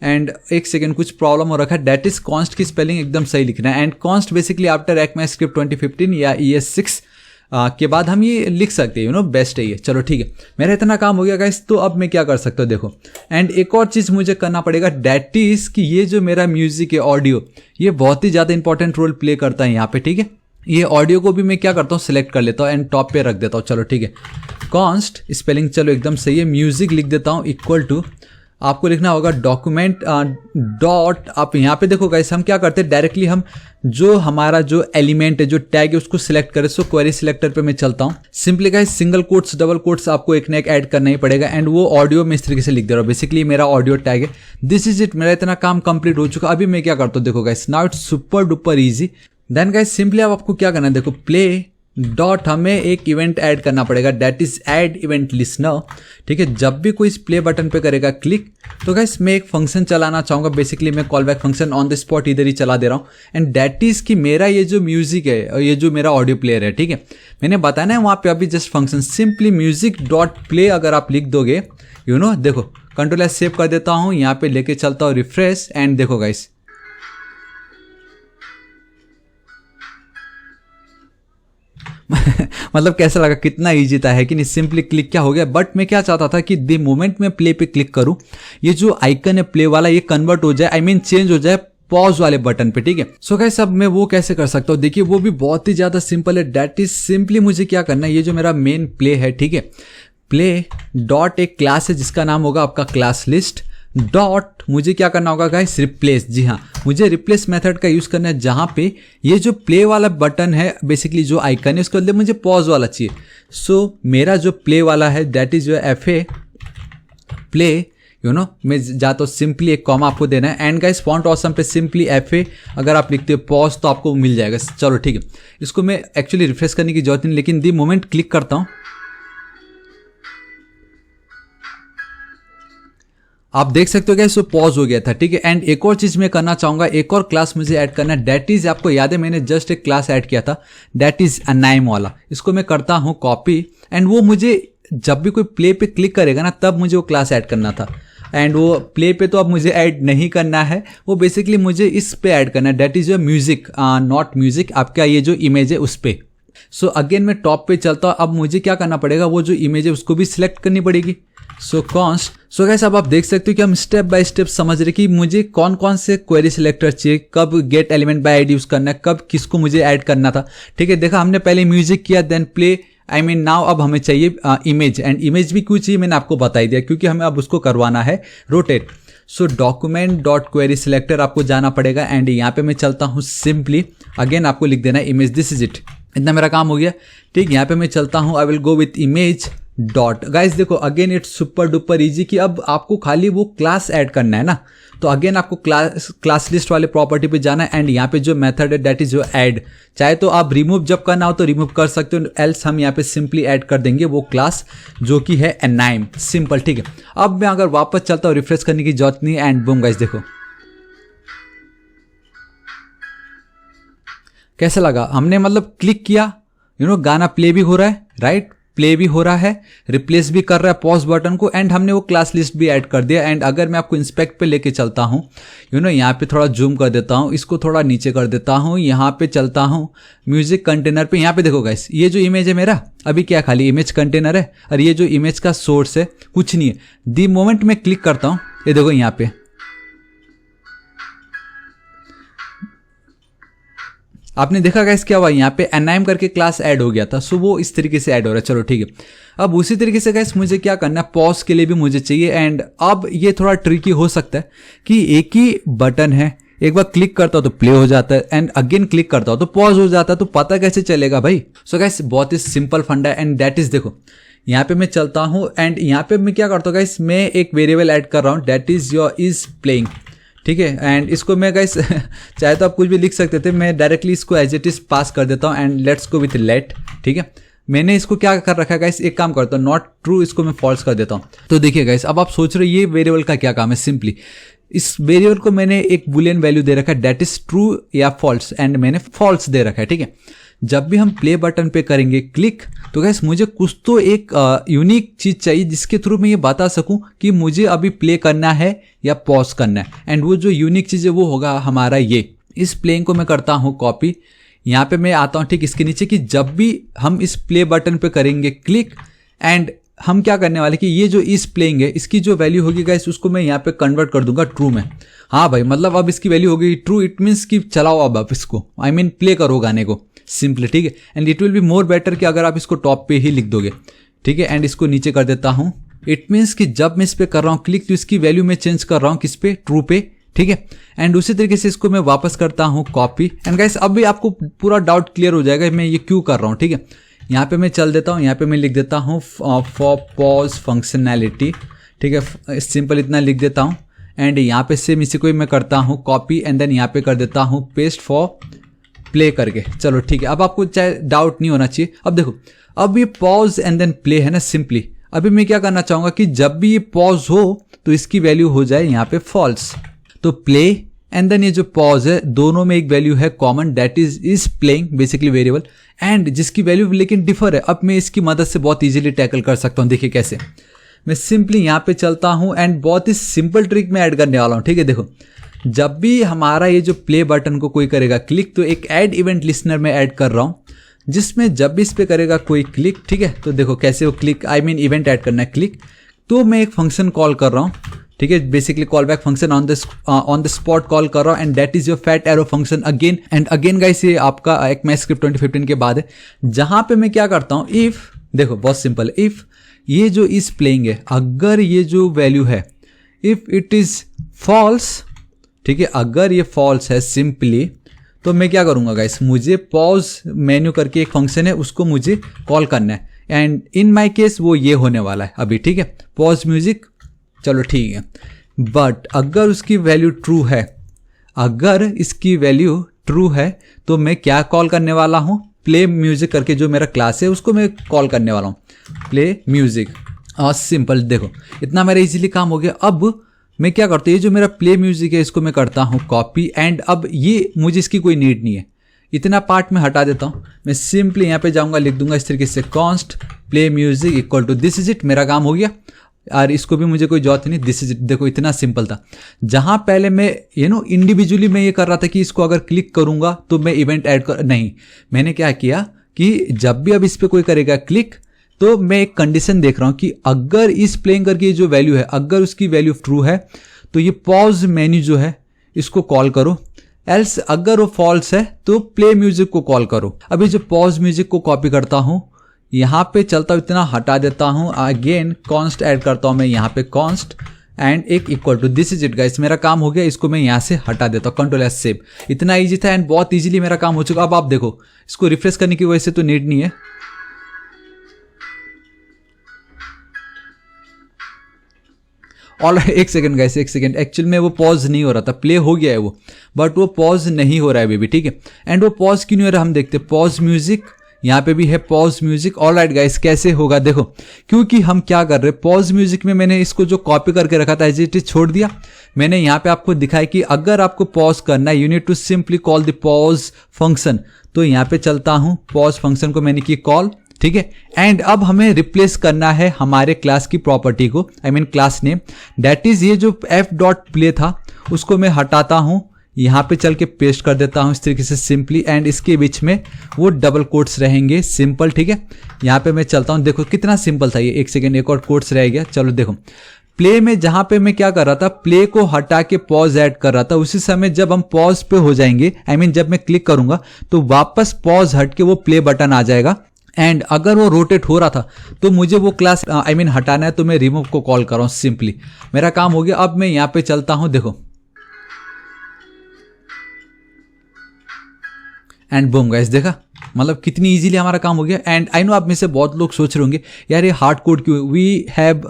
And एक सेकेंड, कुछ प्रॉब्लम हो रखा है, दैट इज कॉन्स्ट की स्पेलिंग एकदम सही लिखना है। And const basically after ECMAScript 2015 या ES6 के बाद हम ये लिख सकते हैं, बेस्ट है ये। चलो ठीक है, मेरा इतना काम हो गया गाइस। तो अब मैं क्या कर सकता हूँ, देखो। एंड एक और चीज़ मुझे करना पड़ेगा, दैट इज कि ये जो मेरा म्यूजिक है ऑडियो, ये बहुत ही ज़्यादा इंपॉर्टेंट रोल प्ले करता है यहाँ पे, ठीक है। ये ऑडियो को भी मैं क्या करता हूँ, सिलेक्ट कर लेता हूँ एंड टॉप पे रख देता हूँ। चलो ठीक है, कॉन्स्ट स्पेलिंग चलो एकदम सही है, म्यूजिक लिख देता हूँ इक्वल टू, आपको लिखना होगा डॉक्यूमेंट डॉट। आप यहाँ पे देखो गाइस हम क्या करते हैं, डायरेक्टली हम जो हमारा जो एलिमेंट है जो टैग है उसको सिलेक्ट करें। सो क्वेरी सिलेक्टर पे मैं चलता हूँ। Simply guys single quotes double quotes आपको एक ना एक ऐड करना ही पड़ेगा, एंड वो ऑडियो में इस तरीके से लिख दे रहा हूँ। बेसिकली मेरा ऑडियो टैग है, दिस इज इट। मेरा इतना काम कंप्लीट हो चुका। अभी मैं क्या करता हूँ, देखो guys now it's super duper easy. Then guys simply अब आपको क्या करना है, देखो प्ले डॉट हमें एक इवेंट ऐड करना पड़ेगा, that is add event listener, ठीक है। जब भी कोई इस प्ले बटन पे करेगा क्लिक, तो गाइस मैं एक फंक्शन चलाना चाहूँगा। बेसिकली मैं call back function on the spot इधर ही चला दे रहा हूँ, एंड दैट इज कि मेरा ये जो म्यूजिक है, ये जो मेरा ऑडियो प्लेयर है, ठीक है, मैंने बताया ना वहाँ पे अभी just function simply music dot play अगर आप लिख दोगे, देखो कंट्रोल सेव कर देता हूँ, यहाँ पे लेके चलता हूँ रिफ्रेश, एंड देखो गाइस मतलब कैसा लगा, कितना ईजी था है कि नहीं, सिंपली क्लिक क्या हो गया। बट मैं क्या चाहता था कि द मोमेंट में प्ले पे क्लिक करूं, ये जो आइकन है प्ले वाला ये कन्वर्ट हो जाए, आई मीन चेंज हो जाए पॉज वाले बटन पे, ठीक है। सो गाइस अब मैं वो कैसे कर सकता हूँ, देखिए वो भी बहुत ही ज्यादा सिंपल है। दैट इज सिंपली मुझे क्या करना है, ये जो मेरा मेन प्ले है, ठीक है, प्ले डॉट एक क्लास है जिसका नाम होगा आपका क्लास लिस्ट डॉट, मुझे क्या करना होगा गाइस, रिप्लेस। जी हाँ, मुझे रिप्लेस मेथड का यूज करना है जहां पे ये जो प्ले वाला बटन है, बेसिकली जो आइकन है, उसके बदले मुझे पॉज वाला चाहिए। सो मेरा जो प्ले वाला है दैट इज जो FA प्ले, यू नो, मैं जाता हूँ सिंपली एक कॉमा आपको देना है। एंड गाइस फॉन्ट ऑसम पे सिंपली FA अगर आप लिखते हो पॉज तो आपको मिल जाएगा। चलो ठीक है, इसको मैं एक्चुअली रिफ्रेश करने की जरूरत नहीं, लेकिन दी मोमेंट क्लिक करता हूँ आप देख सकते हो गैस वो पॉज हो गया था, ठीक है। एंड एक और चीज मैं करना चाहूंगा, एक और क्लास मुझे ऐड करना है, दैट इज, आपको याद है मैंने जस्ट एक क्लास ऐड किया था, दैट इज अनाइम वाला। इसको मैं करता हूं कॉपी, एंड वो मुझे जब भी कोई प्ले पे क्लिक करेगा ना तब मुझे वो क्लास ऐड करना था। एंड वो प्ले पे तो अब मुझे ऐड नहीं करना है, वो बेसिकली मुझे इस पे ऐड करना है, that is your music, not music, आपका ये जो इमेज है उस पे। सो अगेन मैं टॉप पे चलता हूँ, अब मुझे क्या करना पड़ेगा, वो जो इमेज है उसको भी सिलेक्ट करनी पड़ेगी। सो कॉन्स्ट, सो गाइस अब आप देख सकते हो कि हम स्टेप बाय स्टेप समझ रहे कि मुझे कौन कौन से क्वेरी सिलेक्टर चाहिए, कब gate element by ID use करना है, कब किसको मुझे ऐड करना था, ठीक है। देखा हमने पहले म्यूजिक किया, then play, I mean now अब हमें चाहिए इमेज। एंड इमेज भी क्यों चाहिए मैंने आपको बता ही दिया, क्योंकि हमें अब उसको करवाना है रोटेट। सो डॉक्यूमेंट डॉट क्वेरी सिलेक्टर आपको जाना पड़ेगा, एंड यहाँ पे मैं चलता हूँ सिंपली, अगेन आपको लिख देना है इमेज, दिस इज इट, इतना मेरा काम हो गया, ठीक। यहाँ पे मैं चलता हूँ, I will go with image dot. Guys देखो again it's super duper easy कि अब आपको खाली वो क्लास ऐड करना है ना, तो अगेन आपको क्लास लिस्ट वाले प्रॉपर्टी पे जाना है, एंड यहाँ पे जो मेथड है दैट इज जो ऐड, चाहे तो आप रिमूव जब करना हो तो रिमूव कर सकते हो, एल्स हम यहाँ पे सिंपली ऐड कर देंगे वो क्लास जो कि है अनाइम, सिंपल, ठीक है। अब मैं अगर वापस चलता हूँ, रिफ्रेश करने की जरूरत नहीं, एंड बूम गाइस देखो कैसा लगा, हमने मतलब क्लिक किया, यू नो, गाना प्ले भी हो रहा है, राइट, प्ले भी हो रहा है, रिप्लेस भी कर रहा है पॉज बटन को, एंड हमने वो क्लास लिस्ट भी ऐड कर दिया। एंड अगर मैं आपको इंस्पेक्ट पे लेके चलता हूँ, यू नो, यहाँ पे थोड़ा जूम कर देता हूँ, इसको थोड़ा नीचे कर देता हूँ, यहाँ पे चलता हूँ म्यूजिक कंटेनर पे, यहाँ पे देखो गाइस ये जो इमेज है मेरा अभी क्या खाली इमेज कंटेनर है, और ये जो इमेज का सोर्स है कुछ नहीं है। दी मोमेंट में क्लिक करता हूँ, ये देखो यहाँ पे आपने देखा गाइस क्या हुआ, यहाँ पे अनाइम करके क्लास ऐड हो गया था। सो वो इस तरीके से ऐड हो रहा है, चलो ठीक है। अब उसी तरीके से गाइस मुझे क्या करना है, पॉज के लिए भी मुझे चाहिए। एंड अब ये थोड़ा ट्रिकी हो सकता है कि एक ही बटन है, एक बार क्लिक करता हो तो प्ले हो जाता है, एंड अगेन क्लिक करता हो तो पॉज हो जाता है, तो पता कैसे चलेगा भाई। सो गाइस बहुत ही सिंपल फंडा है, एंड दैट इज, देखो यहाँ पे मैं चलता हूँ, एंड यहाँ पे मैं क्या करता हूँ गाइस, मैं एक वेरिएबल ऐड कर रहा हूँ, that is your is playing, ठीक है। एंड इसको मैं गाइस चाहे तो आप कुछ भी लिख सकते थे, मैं डायरेक्टली इसको एज इट इज पास कर देता हूँ, and let's go with let, ठीक है। मैंने इसको क्या कर रखा है गाइस, एक काम करता हूँ, नॉट ट्रू, इसको मैं फॉल्स कर देता हूँ। तो देखिए गाइस अब आप सोच रहे हो ये वेरिएबल का क्या काम है, सिंपली इस वेरिएबल को मैंने एक बुलियन वैल्यू दे रखा है, दैट इज ट्रू या फॉल्स, एंड मैंने फॉल्स दे रखा है, ठीक है। जब भी हम प्ले बटन पे करेंगे क्लिक, तो गाइस मुझे कुछ तो एक यूनिक चीज चाहिए जिसके थ्रू मैं ये बता सकूं कि मुझे अभी प्ले करना है या पॉज करना है। एंड वो जो यूनिक चीज है वो होगा हमारा ये, इस प्लेइंग को मैं करता हूँ कॉपी, यहाँ पे मैं आता हूँ ठीक इसके नीचे, कि जब भी हम इस प्ले बटन पे करेंगे क्लिक, एंड हम क्या करने वाले कि ये जो इस प्लेइंग है इसकी जो वैल्यू होगी गाइस उसको मैं यहाँ पे कन्वर्ट कर दूंगा ट्रू में। हाँ भाई, मतलब अब इसकी वैल्यू होगी ट्रू, इट मीन्स कि चलाओ अब आप इसको, आई मीन प्ले करो गाने को, सिंपली, ठीक है। And it will be more better कि अगर आप इसको टॉप पे ही लिख दोगे, ठीक है। एंड इसको नीचे कर देता हूँ, इट मीन्स कि जब मैं इस पे कर रहा हूँ क्लिक तो इसकी वैल्यू मैं चेंज कर रहा हूँ किस पे, ट्रू पे, ठीक है। एंड उसी तरीके से इसको मैं वापस करता हूँ कॉपी, एंड गाइस अब भी आपको पूरा डाउट क्लियर हो जाएगा मैं ये क्यों कर रहा हूँ, ठीक है। यहाँ पे मैं चल देता हूँ, यहाँ पे मैं लिख देता हूँ फॉर पॉज फंक्शनैलिटी, ठीक है, सिंपल इतना लिख देता हूँ। एंड यहाँ पे सेम इसी को मैं करता हूँ कॉपी, एंड देन यहाँ पे कर देता हूँ पेस्ट फॉर प्ले करके, चलो ठीक है। अब आपको चाहे डाउट नहीं होना चाहिए। अब देखो अब ये पॉज एंड देन प्ले है ना, सिंपली अभी मैं क्या करना चाहूंगा कि जब भी ये पॉज हो तो इसकी वैल्यू हो जाए यहाँ पे फॉल्स, तो प्ले एंड देन ये जो पॉज है दोनों में एक वैल्यू है common, that is playing basically variable, and जिसकी वैल्यू लेकिन डिफर है। अब मैं इसकी मदद से बहुत इजीली टैकल कर सकता हूँ, देखिए कैसे। मैं सिंपली यहाँ पे चलता हूँ, एंड बहुत ही सिंपल ट्रिक मैं ऐड करने वाला हूँ, ठीक है। देखो जब भी हमारा ये जो प्ले बटन को कोई करेगा क्लिक, तो एक ऐड इवेंट लिस्नर में ऐड कर रहा हूँ, जिसमें जब भी इस पर करेगा कोई क्लिक, ठीक है, तो देखो कैसे वो क्लिक इवेंट ऐड करना है क्लिक, तो मैं एक फंक्शन कॉल कर रहा हूँ, ठीक है, basically call back function on the spot call कर रहा हूँ, and that is your fat arrow function again and again guys. ये आपका एक मैथ स्क्रिप्ट 2015 के बाद है, जहां पे मैं क्या करता हूँ, इफ देखो बहुत सिंपल है, इफ ये जो इज प्लेइंग है, अगर ये जो वैल्यू है इफ इट इज फॉल्स, ठीक है, अगर ये फॉल्स है सिंपली, तो मैं क्या करूंगा गाइस, मुझे पॉज मेन्यू करके एक फंक्शन है उसको मुझे कॉल करना है, एंड इन माय केस वो ये होने वाला है अभी, ठीक है, पॉज म्यूजिक, चलो ठीक है। बट अगर उसकी वैल्यू ट्रू है, अगर इसकी वैल्यू ट्रू है, तो मैं क्या कॉल करने वाला हूँ, प्ले म्यूजिक करके जो मेरा क्लास है उसको मैं कॉल करने वाला हूँ, प्ले म्यूजिक। और सिंपल देखो इतना मेरा इजीली काम हो गया। अब मैं क्या करता हूँ, ये जो मेरा प्ले म्यूजिक है इसको मैं करता हूँ कॉपी, एंड अब ये मुझे इसकी कोई नीड नहीं है, इतना पार्ट में हटा देता हूँ। मैं सिंपली यहाँ पे जाऊँगा, लिख दूंगा इस तरीके से const play music equal to this is it, मेरा काम हो गया। और इसको भी मुझे कोई जरूरत नहीं, दिस इज इट, देखो इतना सिंपल था। जहाँ पहले मैं इंडिविजुअली मैं ये कर रहा था कि इसको अगर क्लिक करूँगा तो मैं इवेंट ऐड कर, नहीं, मैंने क्या किया कि जब भी अब इस पर कोई करेगा क्लिक, तो मैं एक कंडीशन देख रहा हूं कि अगर इस प्लेइंग करके जो वैल्यू है, अगर उसकी वैल्यू ट्रू है तो ये पॉज मेन्यू जो है इसको कॉल करो, एल्स अगर वो फॉल्स है तो प्ले म्यूजिक को कॉल करो। अभी जो पॉज म्यूजिक को कॉपी करता हूं, यहां पे चलता हूं, इतना हटा देता हूं, अगेन कॉन्स्ट ऐड करता हूं मैं यहाँ पे कॉन्स्ट एंड एक equal to this is it guys, मेरा काम हो गया। इसको मैं यहाँ से हटा देता हूँ, कंट्रोल एस सेव। इतना ईजी था एंड बहुत ईजिली मेरा काम हो चुका। अब आप देखो इसको रिफ्रेश करने की वजह से तो नीड नहीं है, और एक सेकंड गाइस, एक सेकंड, एक्चुअल में वो पॉज नहीं हो रहा था, प्ले हो गया है वो, बट वो पॉज नहीं हो रहा है बेबी, ठीक है। एंड वो पॉज क्यों नहीं हो रहा हम देखते, पॉज म्यूजिक, यहाँ पे भी है pause music. All right guys, कैसे होगा देखो, क्योंकि हम क्या कर रहे हैं, पॉज म्यूजिक में मैंने इसको जो कॉपी करके रखा था एज इट इज छोड़ दिया। मैंने यहाँ पे आपको दिखाया कि अगर आपको पॉज करना है, you need to simply call the pause function. तो यहाँ पे चलता हूँ, पॉज फंक्शन को मैंने की कॉल, ठीक है। एंड अब हमें रिप्लेस करना है हमारे क्लास की प्रॉपर्टी को, I mean class name, that is ये जो एफ डॉट प्ले था उसको मैं हटाता हूं, यहां पे चल के पेस्ट कर देता हूं इस तरीके से सिंपली, एंड इसके बीच में वो डबल कोट्स रहेंगे, सिंपल, ठीक है। यहां पे मैं चलता हूं, देखो कितना सिंपल था ये, एक सेकेंड, एक और कोट्स रह गया। चलो देखो प्ले में जहां पे मैं क्या कर रहा था, प्ले को हटा के पॉज ऐड कर रहा था, उसी समय जब हम पॉज पे हो जाएंगे, आई मीन जब मैं क्लिक करूंगा तो वापस पॉज हट के वो प्ले बटन आ जाएगा। एंड अगर वो रोटेट हो रहा था तो मुझे वो क्लास आई मीन हटाना है, तो मैं रिमूव को कॉल कर रहा हूं, सिंपली मेरा काम हो गया। अब मैं यहां पे चलता हूं, देखो एंड बूम गाइस, देखा मतलब कितनी इजीली हमारा काम हो गया। एंड आई नो आप में से बहुत लोग सोच रहे होंगे यार ये हार्ड कोड क्यों, वी हैव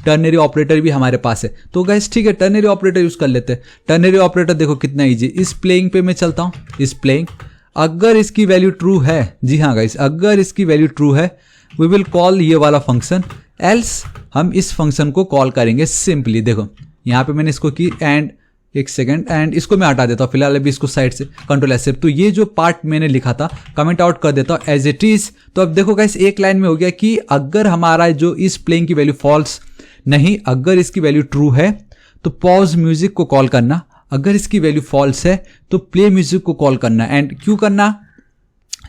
टर्नरी ऑपरेटर भी हमारे पास है, तो गाइस ठीक है टर्नरी ऑपरेटर यूज कर लेते हैं। टर्नरी ऑपरेटर देखो कितना ईजी, इस प्लेइंग पे मैं चलता हूं, इस प्लेइंग, अगर इसकी वैल्यू ट्रू है, जी हाँ गाइस, अगर इसकी वैल्यू ट्रू है वी विल कॉल ये वाला फंक्शन, एल्स हम इस फंक्शन को कॉल करेंगे सिंपली। देखो यहाँ पे मैंने इसको की, एंड एक सेकंड, एंड इसको मैं हटा देता हूँ फिलहाल अभी इसको साइड से, कंट्रोल एस। तो ये जो पार्ट मैंने लिखा था कमेंट आउट कर देता हूँ एज इट इज। तो अब देखो गाइस एक लाइन में हो गया कि अगर हमारा जो इस प्लेइंग की वैल्यू फॉल्स नहीं, अगर इसकी वैल्यू ट्रू है तो पॉज म्यूजिक को कॉल करना, अगर इसकी वैल्यू फॉल्स है तो प्ले म्यूजिक को कॉल करना। एंड क्यों करना,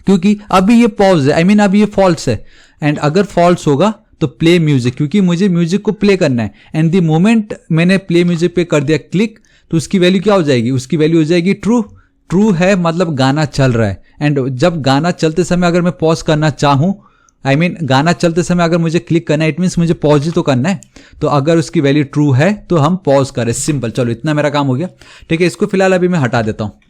क्योंकि अभी ये पॉज है, आई मीन अभी ये फॉल्स है, एंड अगर फॉल्स होगा तो प्ले म्यूजिक, क्योंकि मुझे म्यूजिक को प्ले करना है। एंड द मोमेंट मैंने प्ले म्यूजिक पे कर दिया क्लिक, तो उसकी वैल्यू क्या हो जाएगी, उसकी वैल्यू हो जाएगी ट्रू। ट्रू है मतलब गाना चल रहा है, एंड जब गाना चलते समय अगर मैं पॉज करना चाहूं, आई मीन गाना चलते समय अगर मुझे क्लिक करना है, इट मीन्स मुझे पॉज ही तो करना है, तो अगर उसकी वैल्यू ट्रू है तो हम पॉज करें, सिंपल। चलो इतना मेरा काम हो गया, ठीक है। इसको फिलहाल अभी मैं हटा देता हूँ।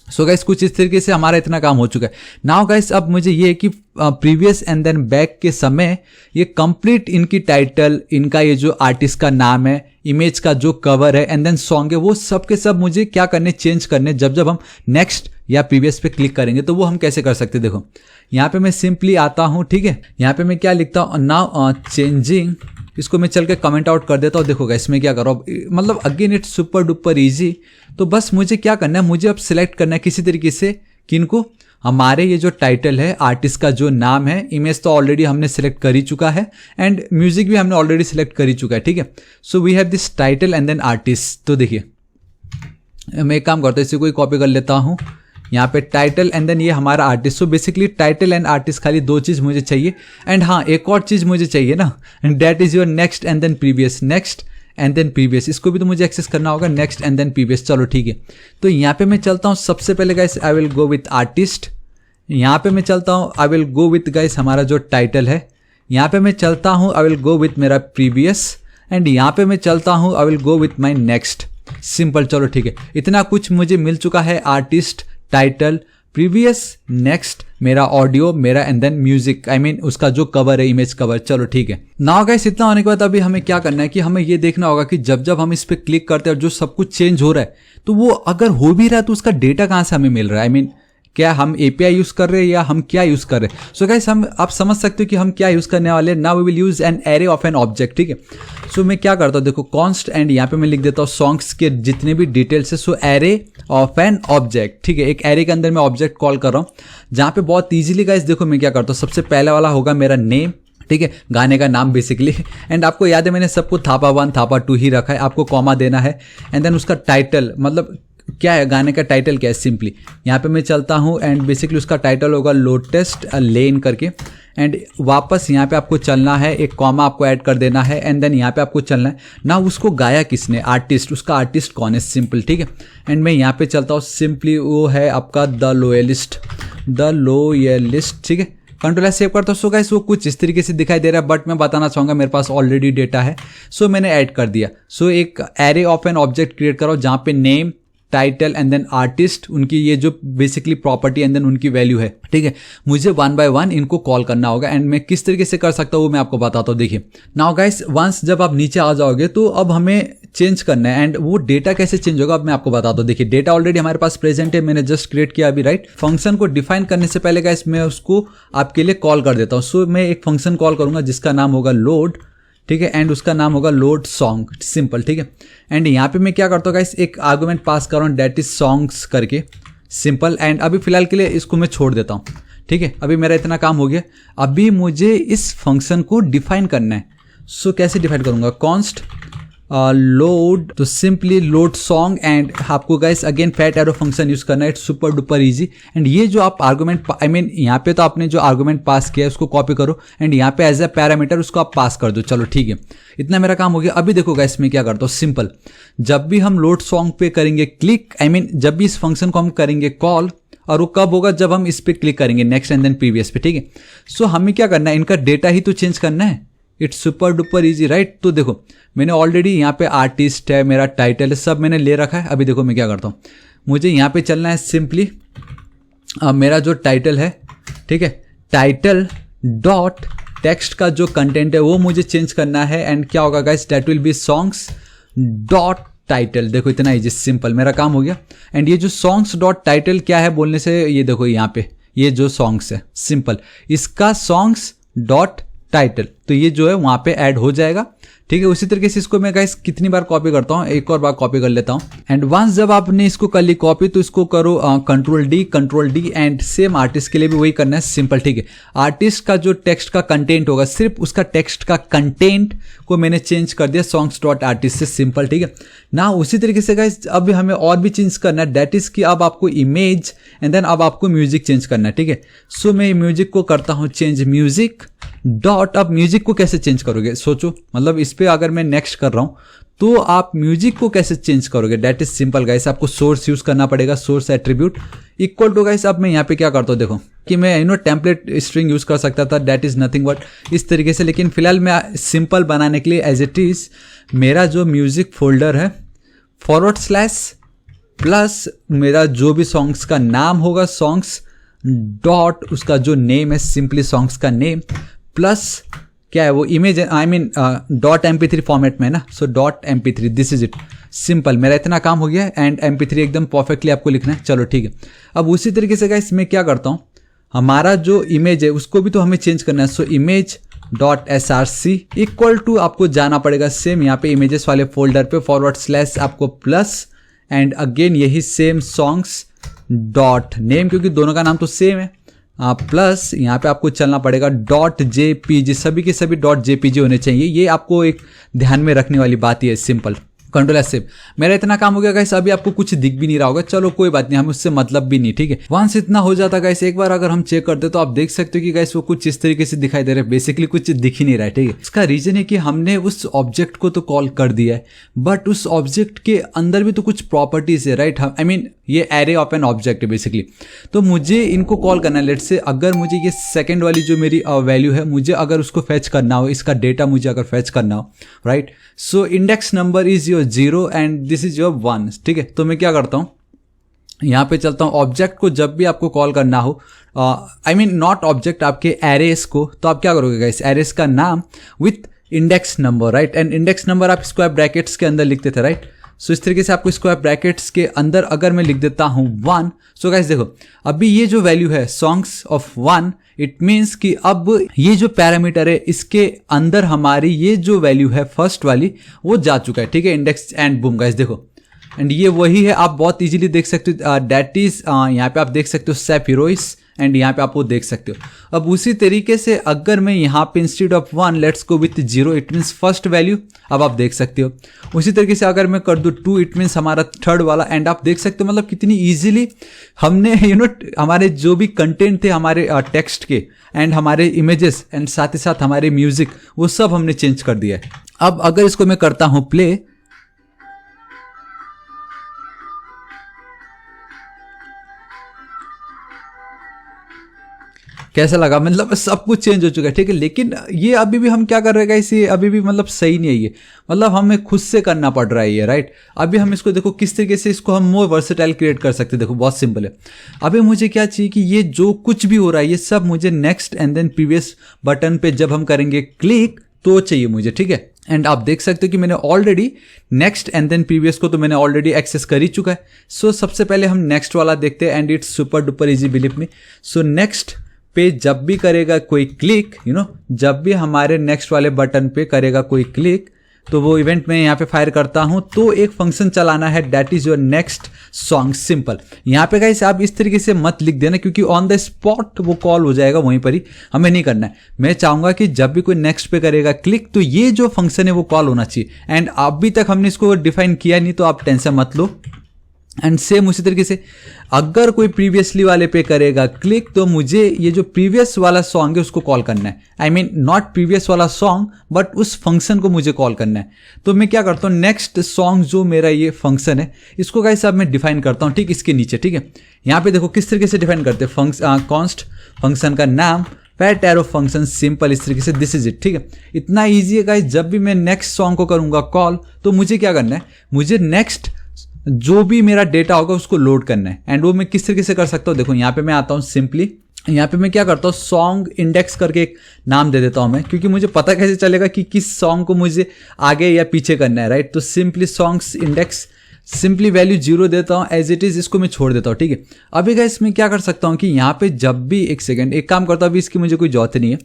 सो गाइस कुछ इस तरीके से हमारा इतना काम हो चुका है। नाउ गाइस अब मुझे ये है कि प्रीवियस एंड देन बैक के समय ये कंप्लीट इनकी टाइटल, इनका ये जो आर्टिस्ट का नाम है, इमेज का जो कवर है एंड देन सॉन्ग है, वो सब के सब मुझे क्या करने, चेंज करने। जब हम नेक्स्ट या प्रीवियस पे क्लिक करेंगे तो वो हम कैसे कर सकते हैं, देखो यहाँ पे मैं सिंपली आता हूँ, ठीक है। यहाँ पे मैं क्या लिखता हूँ, नाउ चेंजिंग, इसको मैं चल के कमेंट आउट कर देता हूँ। देखो गाइस मैं क्या कर रहा हूँ, मतलब again it's super duper easy. तो बस मुझे क्या करना है, मुझे अब सिलेक्ट करना है किसी तरीके से, किनको, हमारे ये जो टाइटल है, आर्टिस्ट का जो नाम है, इमेज तो ऑलरेडी हमने सिलेक्ट कर ही चुका है, एंड म्यूजिक भी हमने ऑलरेडी सिलेक्ट कर ही चुका है, ठीक है। So we have this title and then artist. तो देखिए मैं एक काम करता हूँ, इसे कोई कॉपी कर लेता हूँ, यहाँ पे टाइटल एंड देन ये हमारा artist. So basically title and artist खाली 2 चीज़ मुझे चाहिए। एंड हाँ, एक और चीज़ मुझे चाहिए ना, and that is your next and then previous, next and then previous. इसको भी तो मुझे एक्सेस करना होगा, नेक्स्ट एंड देन प्रीवियस। चलो ठीक है, तो यहाँ पे मैं चलता हूँ सबसे पहले guys, I will go with artist. यहाँ पे मैं चलता हूँ, I will go with guys हमारा जो टाइटल है। यहाँ पे मैं चलता हूँ, आई विल गो विथ मेरा प्रीवियस। एंड यहाँ पे मैं चलता हूँ, I will go with my next. Simple, चलो ठीक है, इतना कुछ मुझे मिल चुका है। आर्टिस्ट, टाइटल, प्रीवियस, नेक्स्ट, मेरा ऑडियो, मेरा and then music, I mean उसका जो कवर है, इमेज कवर। चलो ठीक है, नाउ गाइस इतना होने के बाद अभी हमें क्या करना है कि हमें ये देखना होगा कि जब जब हम इस पर क्लिक करते हैं और जो सब कुछ चेंज हो रहा है, तो वो अगर हो भी रहा है तो उसका डेटा कहाँ से हमें मिल रहा है। आई मीन क्या हम एपीआई यूज कर रहे हैं या हम क्या यूज कर रहे हैं। सो गाइस हम आप समझ सकते हो कि हम क्या यूज करने वाले हैं। Now we will use an array of an object. ठीक है, सो मैं क्या करता हूँ, देखो कॉन्स्ट एंड यहाँ पे मैं लिख देता हूँ सॉन्ग्स के जितने भी डिटेल्स है। सो एरे ऑफ एन ऑब्जेक्ट, ठीक है, एक एरे के अंदर मैं ऑब्जेक्ट कॉल कर रहा हूँ, जहाँ पे बहुत ईजिली गाइस देखो मैं क्या करता हूँ। सबसे पहले वाला होगा मेरा नेम, ठीक है, गाने का नाम बेसिकली। एंड आपको याद है मैंने सबको थापा 1 थापा 2 ही रखा है, आपको कॉमा देना है। एंड देन उसका टाइटल, मतलब क्या है गाने का टाइटल क्या है, सिंपली यहाँ पे मैं चलता हूँ एंड बेसिकली उसका टाइटल होगा लोटेस्ट लेन करके। एंड वापस यहाँ पे आपको चलना है, एक कॉमा आपको ऐड कर देना है। एंड देन यहाँ पे आपको चलना है ना, उसको गाया किसने, आर्टिस्ट, उसका आर्टिस्ट कौन है, सिंपल, ठीक है। एंड मैं यहाँ पे चलता हूँ, सिंपली वो है आपका द लोयलिस्ट, ठीक है। कंट्रोल एस सेव करता हूँ। सो गाइस वो कुछ इस तरीके से दिखाई दे रहा है, बट मैं बताना चाहूँगा मेरे पास ऑलरेडी डेटा है, सो मैंने ऐड कर दिया। सो एक array of an object create करो जहाँ पे name, title and then artist, उनकी ये जो बेसिकली प्रॉपर्टी एंड देन उनकी वैल्यू है, ठीक है। मुझे 1 by 1 इनको कॉल करना होगा। एंड मैं किस तरीके से कर सकता हूँ वो मैं आपको बताता हूँ। देखिए नाउ गाइस, वंस जब आप नीचे आ जाओगे तो अब हमें चेंज करना है। एंड वो डेटा कैसे चेंज होगा अब मैं आपको बताता हूँ। देखिए डेटा ऑलरेडी हमारे पास प्रेजेंट है, मैंने जस्ट क्रिएट किया अभी, राइट। फंक्शन को डिफाइन करने से पहले गाइस मैं उसको आपके लिए कॉल कर देता हूँ। सो मैं एक फंक्शन कॉल करूंगा जिसका नाम होगा लोड, ठीक है, एंड उसका नाम होगा लोड सॉन्ग, सिंपल, ठीक है। एंड यहाँ पे मैं क्या करता हूँ गाइस, एक आर्गुमेंट पास कर रहा हूँ दैट इज सॉन्ग्स करके, सिंपल। एंड अभी फिलहाल के लिए इसको मैं छोड़ देता हूँ, ठीक है। अभी मेरा इतना काम हो गया, अभी मुझे इस फंक्शन को डिफाइन करना है। सो कैसे डिफाइन करूँगा, कॉन्स्ट लोड, तो सिंपली लोड सॉन्ग। एंड आपको guys again fat arrow function use करना है, it's super duper easy. And ये जो आप आर्गुमेंट, आई मीन यहाँ पे तो आपने जो आर्गुमेंट पास किया है उसको कॉपी करो एंड यहाँ पे एज ए पैरामीटर उसको आप पास कर दो। चलो ठीक है, इतना मेरा काम हो गया। अभी देखो गाइस मैं क्या करता हूँ, सिंपल, जब भी हम लोड सॉन्ग पे करेंगे क्लिक, आई मीन जब भी इस फंक्शन को हम करेंगे कॉल, और वो कब होगा, जब हम इस पे क्लिक करेंगे नेक्स्ट एंड देन प्रीवियस पे, ठीक है। सो हमें क्या करना है, इनका डेटा ही तो चेंज करना है, it's super duper easy, right. तो देखो मैंने ऑलरेडी यहाँ पे आर्टिस्ट है, मेरा टाइटल है, सब मैंने ले रखा है। अभी देखो मैं क्या करता हूँ, मुझे यहाँ पे चलना है, सिंपली मेरा जो टाइटल है, ठीक है, टाइटल डॉट टेक्स्ट का जो कंटेंट है वो मुझे चेंज करना है। एंड क्या होगा guys, that will be songs dot title. देखो इतना इजी, सिंपल, मेरा काम हो गया। एंड ये जो सॉन्ग्स डॉट टाइटल क्या है बोलने से, ये देखो यहाँ पे ये जो सॉन्ग्स है, सिंपल, इसका सॉन्ग्स डॉट टाइटल, तो ये जो है वहां पे ऐड हो जाएगा, ठीक है। उसी तरीके से इसको मैं गाइस कितनी बार कॉपी करता हूँ, एक और बार कॉपी कर लेता हूँ। एंड वंस जब आपने इसको कर ली कॉपी तो इसको करो control D and same artist के लिए भी वही करना है, सिंपल, ठीक है। आर्टिस्ट का जो टेक्स्ट का कंटेंट होगा, सिर्फ उसका टेक्स्ट का कंटेंट को मैंने चेंज कर दिया सॉन्ग्स डॉट आर्टिस्ट से, सिंपल, ठीक है ना। उसी तरीके से गाइस अब हमें और भी चेंज करना है, दैट इज कि अब आपको इमेज एंड देन अब आपको म्यूजिक चेंज करना है, ठीक है। सो मैं म्यूजिक को करता हूँ चेंज म्यूजिक डॉट। अब म्यूजिक को कैसे चेंज करोगे सोचो, मतलब इस पे अगर मैं नेक्स्ट कर रहा हूं तो आप म्यूजिक को कैसे चेंज करोगे, दैट इज सिंपल गाइस, आपको सोर्स यूज करना पड़ेगा, source attribute equal to guys. अब मैं यहाँ पे क्या करता हूँ, देखो कि मैं टेम्पलेट स्ट्रिंग यूज कर सकता था, दैट इज नथिंग बट इस तरीके से, लेकिन फिलहाल मैं सिंपल बनाने के लिए एज इट इज मेरा जो म्यूजिक फोल्डर है / प्लस मेरा जो भी सॉन्ग्स का नाम होगा, सॉन्ग्स डॉट उसका जो नेम है, सिंपली सॉन्ग्स का नेम, प्लस क्या है वो image, I mean dot MP3 format में ना, so dot MP3, this is it, simple, मेरा इतना काम हो गया। एंड MP3 एकदम परफेक्टली आपको लिखना है, चलो ठीक है। अब उसी तरीके से गाइस मैं क्या करता हूँ, हमारा जो इमेज है उसको भी तो हमें चेंज करना है। So image dot SRC equal to आपको जाना पड़ेगा सेम यहाँ पे इमेजेस वाले फोल्डर पे / आपको प्लस एंड अगेन यही सेम सॉन्ग्स डॉट नेम, क्योंकि दोनों का नाम तो सेम है, प्लस यहाँ पे आपको चलना पड़ेगा .jpg, सभी के सभी .jpg होने चाहिए। ये आपको एक ध्यान में रखने वाली बात ही है, सिंपल, कंट्रोल+सेव। मेरा इतना काम हो गया गाइस, अभी आपको कुछ दिख भी नहीं रहा होगा, चलो कोई बात नहीं, हमें उससे मतलब भी नहीं, ठीक है। वंस इतना हो जाता गाइस, एक बार अगर हम चेक करते तो आप देख सकते हो कि गाइस वो कुछ इस तरीके से दिखाई दे रहा है, बेसिकली कुछ दिख ही नहीं रहा है, ठीक है। इसका रीजन है कि हमने उस ऑब्जेक्ट को तो कॉल कर दिया है, बट उस ऑब्जेक्ट के अंदर भी तो कुछ प्रॉपर्टीज है, राइट। आई मीन ये एरे ऑफ एन ऑब्जेक्ट है बेसिकली, तो मुझे इनको कॉल करना है। लेट्स से अगर मुझे ये सेकंड वाली जो मेरी वैल्यू है, मुझे अगर उसको फेच करना हो, इसका डेटा मुझे अगर फेच करना हो, right, so index number is your 0 and this is your 1, ठीक है। तो मैं क्या करता हूँ, यहाँ पे चलता हूँ, ऑब्जेक्ट को जब भी आपको कॉल करना हो, आई मीन नॉट ऑब्जेक्ट, आपके एरेस को, तो आप क्या करोगे गाइस, एरेस का नाम with index number, right. And index number आप स्क्वायर ब्रैकेट्स के अंदर लिखते थे, राइट। सो इस तरीके से आपको स्क्वायर ब्रैकेट्स के अंदर अगर मैं लिख देता हूँ 1, सो गाइस देखो अभी ये जो वैल्यू है सॉन्ग्स ऑफ 1, इट मीन्स कि अब ये जो पैरामीटर है इसके अंदर हमारी ये जो वैल्यू है फर्स्ट वाली वो जा चुका है, ठीक है। इंडेक्स एंड बूम गाइस देखो, एंड ये वही है, आप बहुत इजीली देख सकते हो, दैट इज यहाँ पे आप देख सकते हो सेफिरोइस, एंड यहाँ पे आप वो देख सकते हो। अब उसी तरीके से अगर मैं यहाँ पे instead of 1 let's go with 0, it means first value, अब आप देख सकते हो। उसी तरीके से अगर मैं कर दूँ 2, इट मीन्स हमारा थर्ड वाला, एंड आप देख सकते हो मतलब कितनी ईजिली हमने हमारे जो भी कंटेंट थे हमारे टेक्स्ट के एंड हमारे इमेजेस एंड साथ ही साथ हमारे म्यूजिक, वो सब हमने चेंज कर दिया है। अब अगर इसको मैं करता हूँ प्ले, कैसा लगा, मतलब सब कुछ चेंज हो चुका है, ठीक है। लेकिन ये अभी भी हम क्या कर रहे हैं गाइस, ये अभी भी मतलब सही नहीं है, ये मतलब हमें खुद से करना पड़ रहा है ये, राइट। अभी हम इसको देखो किस तरीके से इसको हम मोर वर्सेटाइल क्रिएट कर सकते हैं, देखो बहुत सिंपल है। अभी मुझे क्या चाहिए कि ये जो कुछ भी हो रहा है ये सब मुझे next and then previous button पे जब हम करेंगे क्लिक तो चाहिए मुझे, ठीक है। एंड आप देख सकते हो कि मैंने already next and then previous को तो मैंने ऑलरेडी एक्सेस कर ही चुका है। सो सबसे पहले हम नेक्स्ट वाला देखते हैं, and it's super duper easy believe me. So next पे जब भी करेगा कोई क्लिक, जब भी हमारे नेक्स्ट वाले बटन पे करेगा कोई क्लिक, तो वो इवेंट में यहाँ पे फायर करता हूँ, तो एक फंक्शन चलाना है, that is your next song, simple. यहाँ पे गाइस आप इस तरीके से मत लिख देना, क्योंकि ऑन द स्पॉट वो कॉल हो जाएगा वहीं पर ही, हमें नहीं करना है। मैं चाहूंगा कि जब भी कोई नेक्स्ट पे करेगा क्लिक, तो ये जो फंक्शन है वो कॉल होना चाहिए। एंड अभी तक हमने इसको डिफाइन किया नहीं, तो आप टेंशन मत लो। एंड सेम उसी तरीके से अगर कोई प्रीवियसली वाले पे करेगा क्लिक, तो मुझे ये जो प्रीवियस वाला सॉन्ग है उसको कॉल करना है। आई मीन नॉट प्रीवियस वाला सॉन्ग, बट उस फंक्शन को मुझे कॉल करना है। तो मैं क्या करता हूँ, नेक्स्ट सॉन्ग जो मेरा ये फंक्शन है इसको गाइस अब मैं डिफाइन करता हूँ, ठीक, इसके नीचे, ठीक है। यहाँ पे देखो किस तरीके से डिफाइन करते हैं, कॉन्स्ट फंक्शन का नाम फैट एरो फंक्शन, सिंपल, इस तरीके से, दिस इज इट, ठीक है। इतना ईजी है गाइस। जब भी मैं नेक्स्ट सॉन्ग को करूंगा कॉल, तो मुझे क्या करना है, मुझे नेक्स्ट जो भी मेरा डेटा होगा उसको लोड करना है। एंड वो मैं किस तरीके से कर सकता हूँ, देखो यहाँ पे मैं आता हूँ, सिंपली यहाँ पे मैं क्या करता हूँ, सॉन्ग इंडेक्स करके एक नाम दे देता हूँ मैं, क्योंकि मुझे पता कैसे चलेगा कि किस सॉन्ग को मुझे आगे या पीछे करना है, राइट। तो simply songs index, simply value 0 देता हूँ, एज इट इज इसको मैं छोड़ देता हूँ, ठीक है। अभी गाइस मैं क्या कर सकता हूँ कि यहाँ पे जब भी, एक सेकंड, एक काम करता हूँ, अभी इसकी मुझे कोई जरूरत नहीं है,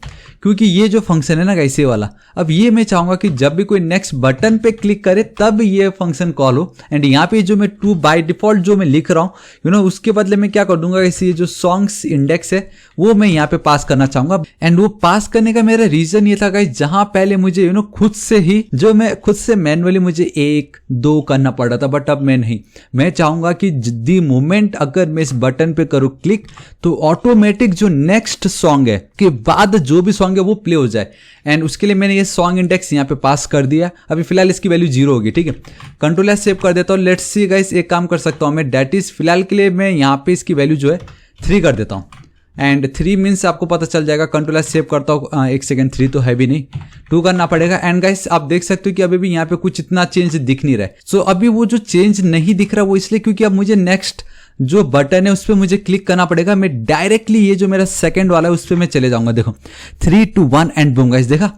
क्योंकि ये जो फंक्शन है ना गाइस ये वाला, अब ये मैं चाहूंगा कि जब भी कोई नेक्स्ट बटन पे क्लिक करे तब ये फंक्शन कॉल हो। एंड यहाँ पे जो मैं 2 बाय डिफॉल्ट जो मैं लिख रहा हूँ, उसके बदले में क्या कर दूंगा, ये जो सॉन्ग्स इंडेक्स है वो मैं यहाँ पे पास करना चाहूंगा। एंड वो पास करने का मेरा रीजन ये था गाइस, जहां पहले मुझे खुद से ही जो मैं खुद से मैनुअली मुझे 1, 2 करना पड़ रहा था, बट अब मैं नहीं, मैं चाहूंगा कि दी मोमेंट अगर मैं इस बटन पे करूं क्लिक, तो ऑटोमेटिक जो नेक्स्ट सॉन्ग है के बाद जो भी सॉन्ग है वो प्ले हो जाए। एंड उसके लिए मैंने ये सॉन्ग इंडेक्स यहाँ पे पास कर दिया। अभी फिलहाल इसकी वैल्यू 0 होगी, ठीक है। कंट्रोल सेव कर देता हूँ। लेट्स सी गाइस, एक काम कर सकता हूँ मैं, दैट इज फिलहाल के लिए मैं यहाँ पे इसकी वैल्यू जो है 3 कर देता हूँ। एंड 3 मीन्स आपको पता चल जाएगा। कंट्रोल सेव करता हूँ, एक सेकंड, 3 तो है भी नहीं, 2 करना पड़ेगा। एंड गाइस आप देख सकते हो कि अभी भी यहाँ पे कुछ इतना चेंज दिख नहीं रहा है। सो अभी वो जो चेंज नहीं दिख रहा वो इसलिए क्योंकि अब मुझे नेक्स्ट जो बटन है उस पर मुझे क्लिक करना पड़ेगा। मैं डायरेक्टली ये जो मेरा सेकंड वाला है उस पर मैं चले जाऊंगा। देखो 3, 2, 1 एंड बूम गाइस, देखा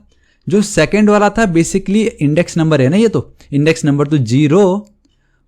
जो सेकंड वाला था बेसिकली इंडेक्स नंबर है ना, ये तो इंडेक्स नंबर तो 0,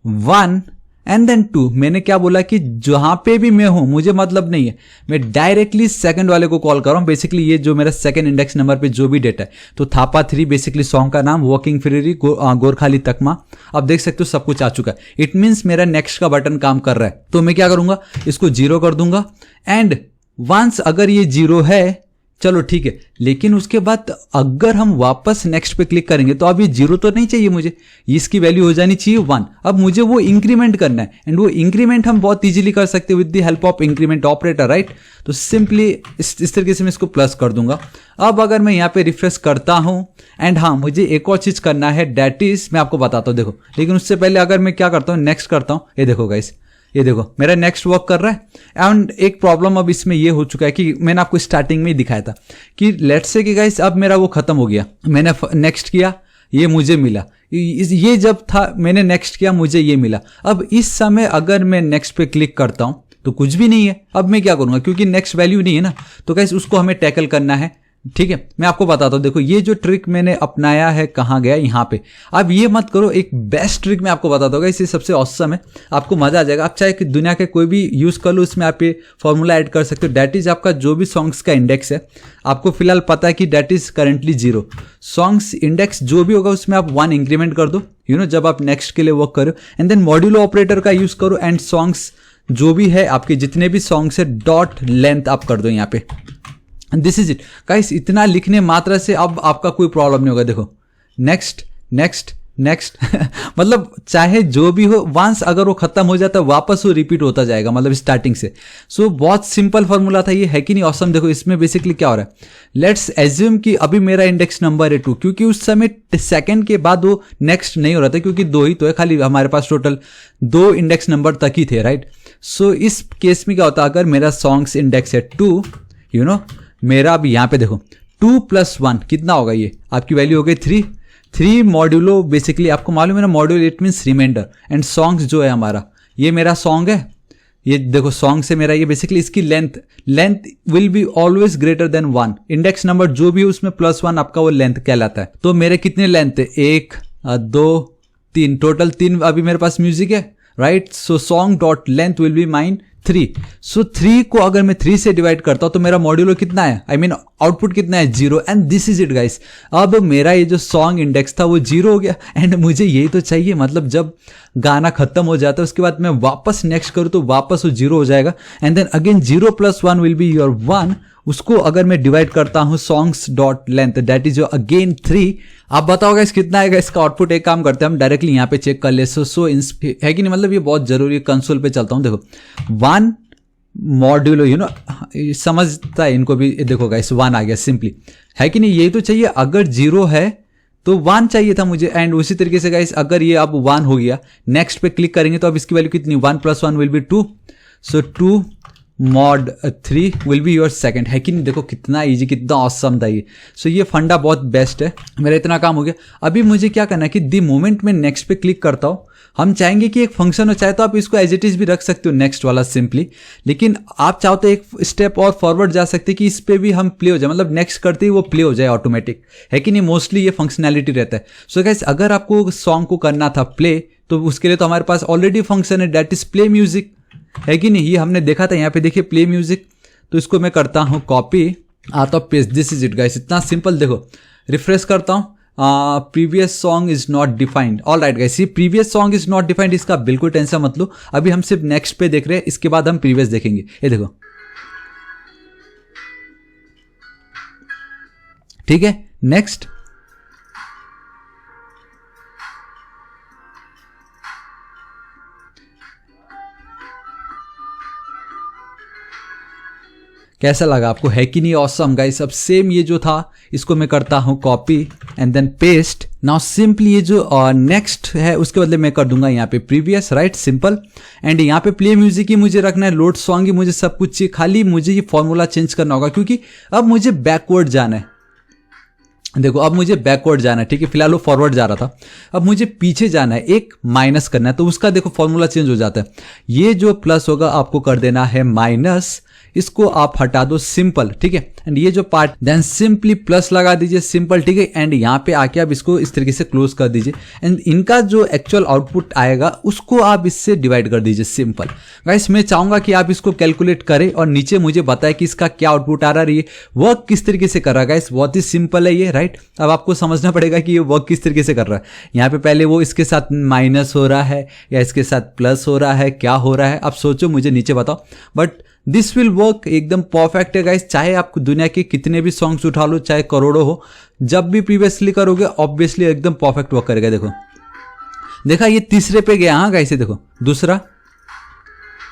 1 एंड देन 2। मैंने क्या बोला कि जहां पे भी मैं हूं मुझे मतलब नहीं है, मैं डायरेक्टली सेकंड वाले को कॉल कर रहा हूं। बेसिकली ये जो मेरा सेकंड इंडेक्स नंबर पे जो भी डेटा है, तो थापा 3 बेसिकली सॉन्ग का नाम, वॉकिंग फ्रीरी, गोरखाली तकमा, आप देख सकते हो सब कुछ आ चुका है। इट मीन्स मेरा नेक्स्ट का बटन काम कर रहा है। तो मैं क्या करूंगा, इसको 0 कर दूंगा। एंड वंस अगर ये 0 है, चलो ठीक है, लेकिन उसके बाद अगर हम वापस नेक्स्ट पे क्लिक करेंगे तो अब ये 0 तो नहीं चाहिए मुझे, इसकी वैल्यू हो जानी चाहिए 1। अब मुझे वो इंक्रीमेंट करना है, एंड वो इंक्रीमेंट हम बहुत इजीली कर सकते हैं with the help of increment operator, right. तो सिंपली इस तरीके से मैं इसको प्लस कर दूंगा। अब अगर मैं यहाँ पे रिफ्रेश करता हूँ, एंड हाँ मुझे एक और चीज़ करना है, डेट इज मैं आपको बताता हूँ, देखो। लेकिन उससे पहले अगर मैं क्या करता हूँ, नेक्स्ट करता हूँ, ये देखो गाइस, ये देखो मेरा नेक्स्ट वर्क कर रहा है। एंड एक प्रॉब्लम अब इसमें ये हो चुका है कि मैंने आपको स्टार्टिंग में ही दिखाया था कि लेट्स से कि गाइस अब मेरा वो खत्म हो गया, मैंने नेक्स्ट किया, ये मुझे मिला, ये जब था मैंने नेक्स्ट किया, मुझे ये मिला। अब इस समय अगर मैं नेक्स्ट पे क्लिक करता हूं तो कुछ भी नहीं है। अब मैं क्या करूंगा, क्योंकि नेक्स्ट वैल्यू नहीं है ना, तो गाइस उसको हमें टैकल करना है, ठीक है। मैं आपको बताता हूँ, देखो ये जो ट्रिक मैंने अपनाया है कहाँ गया, यहाँ पे। अब ये मत करो, एक बेस्ट ट्रिक मैं आपको बताता हूँ, इसे सबसे औसम है, आपको मजा आ जाएगा। आप चाहे कि दुनिया के कोई भी यूज कर लो, उसमें आप ये फॉर्मूला ऐड कर सकते हो। डेट इज आपका जो भी सॉन्ग्स का इंडेक्स है, आपको फिलहाल पता है कि date is currently 0। Songs index जो भी होगा उसमें आप 1 इंक्रीमेंट कर दो, जब आप नेक्स्ट के लिए वर्क करो, एंड देन मॉड्यूलो ऑपरेटर का यूज करो, एंड सॉन्ग्स जो भी है आपके जितने भी सॉन्ग्स है डॉट लेंथ आप कर दो यहाँ पे। दिस इज इट गाइस, इतना लिखने मात्रा से अब आपका कोई प्रॉब्लम नहीं होगा। देखो नेक्स्ट नेक्स्ट नेक्स्ट मतलब चाहे जो भी हो, वंस अगर वो खत्म हो जाता है वापस वो रिपीट होता जाएगा, मतलब स्टार्टिंग से। सो बहुत सिंपल फॉर्मूला था ये, है कि नहीं ऑसम। देखो इसमें बेसिकली क्या हो रहा है, लेट्स एज्यूम कि अभी मेरा इंडेक्स नंबर है 2, क्योंकि उस समय सेकंड के बाद वो नेक्स्ट नहीं हो रहा था, क्योंकि 2 ही तो है, खाली हमारे पास टोटल 2 इंडेक्स नंबर तक ही थे, राइट। सो इस केस में क्या होता है, अगर मेरा सॉन्ग्स इंडेक्स है 2, मेरा अब यहाँ पे देखो 2 + 1 कितना होगा, ये आपकी वैल्यू हो गई 3 मॉड्यूलो। बेसिकली आपको मालूम है ना, module it means remainder, and songs जो है हमारा, ये मेरा सॉन्ग है, ये देखो सॉन्ग से मेरा ये बेसिकली इसकी length will be always greater than 1। Index number जो भी है उसमें +1 आपका वो लेंथ कहलाता है। तो मेरे कितने लेंथ है, 1 2 3, टोटल 3 अभी मेरे पास म्यूजिक है, right. So song dot length will be mine 3। सो 3 को अगर मैं 3 से डिवाइड करता हूं तो मेरा मॉड्यूलो कितना है, आई मीन आउटपुट कितना है, 0। And this is it guys. अब मेरा ये जो सॉन्ग इंडेक्स था वो 0 हो गया, एंड मुझे यही तो चाहिए। मतलब जब गाना खत्म हो जाता है उसके बाद मैं वापस नेक्स्ट करूँ तो वापस वो 0 हो जाएगा, and then again 0 + 1 will be your 1। उसको अगर मैं डिवाइड करता हूं songs dot length, that is your again 3। आप बताओ गाइस कितना आएगा इसका आउटपुट। एक काम करते हैं हम डायरेक्टली यहाँ पे चेक कर ले। सो है कि नहीं, मतलब ये बहुत जरूरी है। कंसोल पे चलता हूँ, देखो 1 मॉड्यूलो समझता है इनको भी। देखो गाइस 1 आ गया सिंपली, है कि नहीं। यही तो चाहिए, अगर 0 है तो 1 चाहिए था मुझे। एंड उसी तरीके से गाइस अगर ये अब 1 हो गया, नेक्स्ट पे क्लिक करेंगे तो अब इसकी वैल्यू कितनी, 1 + 1 will B 2। So 2 mod 3 will be your second, है कि नहीं। देखो कितना इजी, कितना ऑसम था ये। सो ये फंडा बहुत बेस्ट है। मेरा इतना काम हो गया। अभी मुझे क्या करना है कि द मोमेंट में नेक्स्ट पे क्लिक करता हूँ, हम चाहेंगे कि एक फंक्शन हो, चाहे तो आप इसको एज इट इज भी रख सकते हो नेक्स्ट वाला सिंपली, लेकिन आप चाहो तो एक स्टेप और फॉरवर्ड जा सकते कि इस पे भी हम प्ले हो जाए, मतलब नेक्स्ट करते ही वो प्ले हो जाए ऑटोमेटिक, है कि नहीं। मोस्टली ये फंक्शनैलिटी रहता है। सो गाइस अगर आपको सॉन्ग को करना था प्ले, तो उसके लिए तो हमारे पास ऑलरेडी फंक्शन है, दैट इज प्ले म्यूजिक, है कि नहीं। ये हमने देखा था, यहाँ पे देखिए प्ले म्यूजिक। तो इसको मैं करता हूँ कॉपी, आता हूँ paste, this is it guys. इतना सिंपल। देखो रिफ्रेश करता हूँ, previous song is not defined. All right guys, ये previous song is not defined, इसका बिल्कुल टेंशन मत लो। अभी हम सिर्फ नेक्स्ट पे देख रहे हैं, इसके बाद हम प्रीवियस देखेंगे। ये देखो, ठीक है। नेक्स्ट, कैसा लगा आपको, है कि नहीं ऑसम गाइस। अब सेम ये जो था इसको मैं करता हूँ copy and then paste. Now simply ये जो नेक्स्ट है उसके बदले मैं कर दूंगा यहाँ पे प्रीवियस, राइट, सिंपल। एंड यहाँ पे प्ले म्यूजिक ही मुझे रखना है, लोड सॉन्ग ही मुझे सब कुछ चाहिए, खाली मुझे ये फॉर्मूला चेंज करना होगा, क्योंकि अब मुझे बैकवर्ड जाना है। देखो अब मुझे बैकवर्ड जाना है, ठीक है। फिलहाल वो फॉरवर्ड जा रहा था, अब मुझे पीछे जाना है, एक माइनस करना है, तो उसका देखो फॉर्मूला चेंज हो जाता है। ये जो प्लस होगा आपको कर देना है माइनस, इसको आप हटा दो, सिंपल, ठीक है। एंड ये जो पार्ट देन सिंपली प्लस लगा दीजिए, सिंपल, ठीक है। एंड यहाँ पे आके आप इसको इस तरीके से क्लोज कर दीजिए, एंड इनका जो एक्चुअल आउटपुट आएगा उसको आप इससे डिवाइड कर दीजिए, सिंपल। गाइस मैं चाहूंगा कि आप इसको कैलकुलेट करें और नीचे मुझे बताएं कि इसका क्या आउटपुट आ रहा है, ये वर्क किस तरीके से कर रहा है। गाइस बहुत ही सिंपल है ये, राइट। अब आपको समझना पड़ेगा कि ये वर्क किस तरीके से कर रहा है। यहाँ पे पहले वो इसके साथ माइनस हो रहा है या इसके साथ प्लस हो रहा है, क्या हो रहा है, आप सोचो, मुझे नीचे बताओ। बट दिस विल वर्क, एकदम परफेक्ट है गाइस। चाहे आप दुनिया के कितने भी सॉन्ग्स उठा लो, चाहे करोड़ों हो, जब भी प्रीवियसली करोगे ऑब्वियसली एकदम परफेक्ट वर्क करेगा। देखो देखा, ये तीसरे पे गया। हाँ गाइस, देखो दूसरा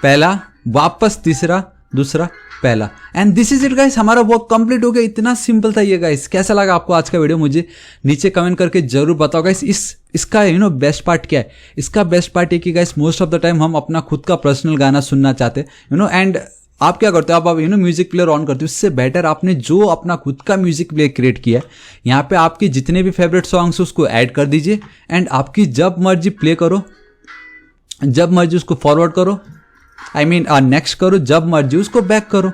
पहला, वापस तीसरा दूसरा पहला, and this is it guys, हमारा वर्क कंप्लीट हो गया। इतना सिंपल था ये गाइस। कैसा लगा आपको आज का वीडियो, मुझे नीचे कमेंट करके जरूर बताओ गाइस। इसका बेस्ट पार्ट क्या है? इसका बेस्ट पार्ट है कि guys most of the time हम अपना खुद का पर्सनल गाना सुनना चाहते हैं एंड आप क्या करते हो, आप म्यूजिक प्लेयर ऑन करते हो। इससे बेटर आपने जो अपना खुद का म्यूजिक प्लेयर क्रिएट किया है, यहाँ पे आपके जितने भी फेवरेट सॉन्ग्स उसको ऐड कर दीजिए एंड आपकी जब मर्जी प्ले करो, जब मर्जी उसको फॉरवर्ड करो, नेक्स्ट करो, जब मर्जी उसको बैक करो।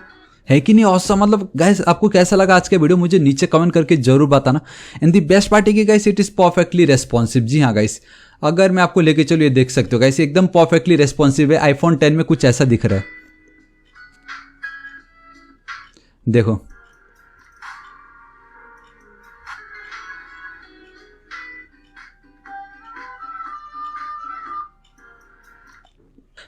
है कि नहीं ऑसम? मतलब गाइस आपको कैसा लगा आज का वीडियो, मुझे नीचे कमेंट करके जरूर बताना। एंड दी बेस्ट पार्ट है कि guys it is perfectly responsive. जी हाँ गाइस, अगर मैं आपको लेके चलूँ, ये देख सकते हो गाइस, एकदम परफेक्टली रेस्पॉन्सिव है। आईफोन 10 में कुछ ऐसा दिख रहा है, देखो।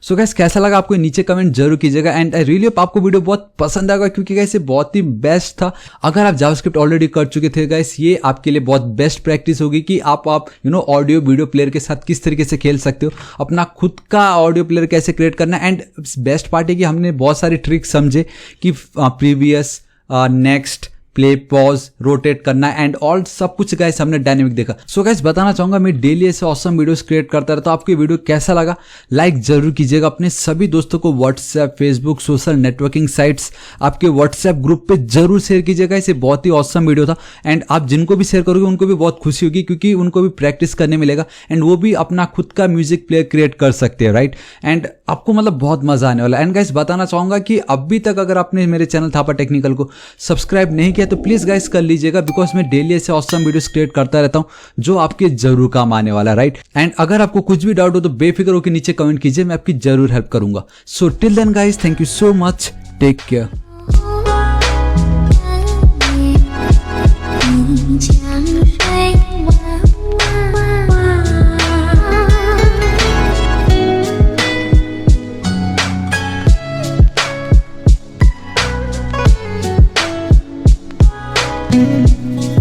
सो गाइस कैसा लगा आपको, नीचे कमेंट जरूर कीजिएगा। एंड आई रियली होप आपको वीडियो बहुत पसंद आएगा, क्योंकि गाइस ये बहुत ही बेस्ट था। अगर आप जावास्क्रिप्ट ऑलरेडी कर चुके थे गाइस, ये आपके लिए बहुत बेस्ट प्रैक्टिस होगी कि आप ऑडियो वीडियो प्लेयर के साथ किस तरीके से खेल सकते हो, अपना खुद का ऑडियो प्लेयर कैसे क्रिएट करना। एंड बेस्ट पार्ट है कि हमने बहुत सारे ट्रिक्स समझे कि previous, next, play, pause, rotate करना एंड ऑल सब कुछ गाइस हमने डायनेमिक देखा। सो गाइस बताना चाहूंगा, मैं डेली ऐसे ऑसम वीडियोस क्रिएट करता रहता हूं। आपको वीडियो कैसा लगा लाइक जरूर कीजिएगा। अपने सभी दोस्तों को WhatsApp, Facebook, social networking sites, आपके व्हाट्सएप ग्रुप पे जरूर शेयर कीजिएगा। इसे बहुत ही ऑसम वीडियो था एंड आप जिनको भी शेयर करोगे उनको भी बहुत खुशी होगी, क्योंकि उनको भी प्रैक्टिस करने मिलेगा एंड वो भी अपना खुद का म्यूजिक प्लेयर क्रिएट कर सकते हैं, राइट। एंड आपको मतलब बहुत मजा आने वाला है। एंड गाइस बताना चाहूंगा कि अभी तक अगर आपने मेरे चैनल थापा टेक्निकल को सब्सक्राइब नहीं किया तो प्लीज गाइस कर लीजिएगा, बिकॉज मैं डेली ऐसे ऑसम वीडियोस क्रिएट करता रहता हूं जो आपके जरूर काम आने वाला है, राइट। एंड अगर आपको कुछ भी डाउट हो तो बेफिक्र होकर नीचे कमेंट कीजिए, मैं आपकी जरूर हेल्प करूंगा। So till then guys, thank you so much, take care. Mm-hmm.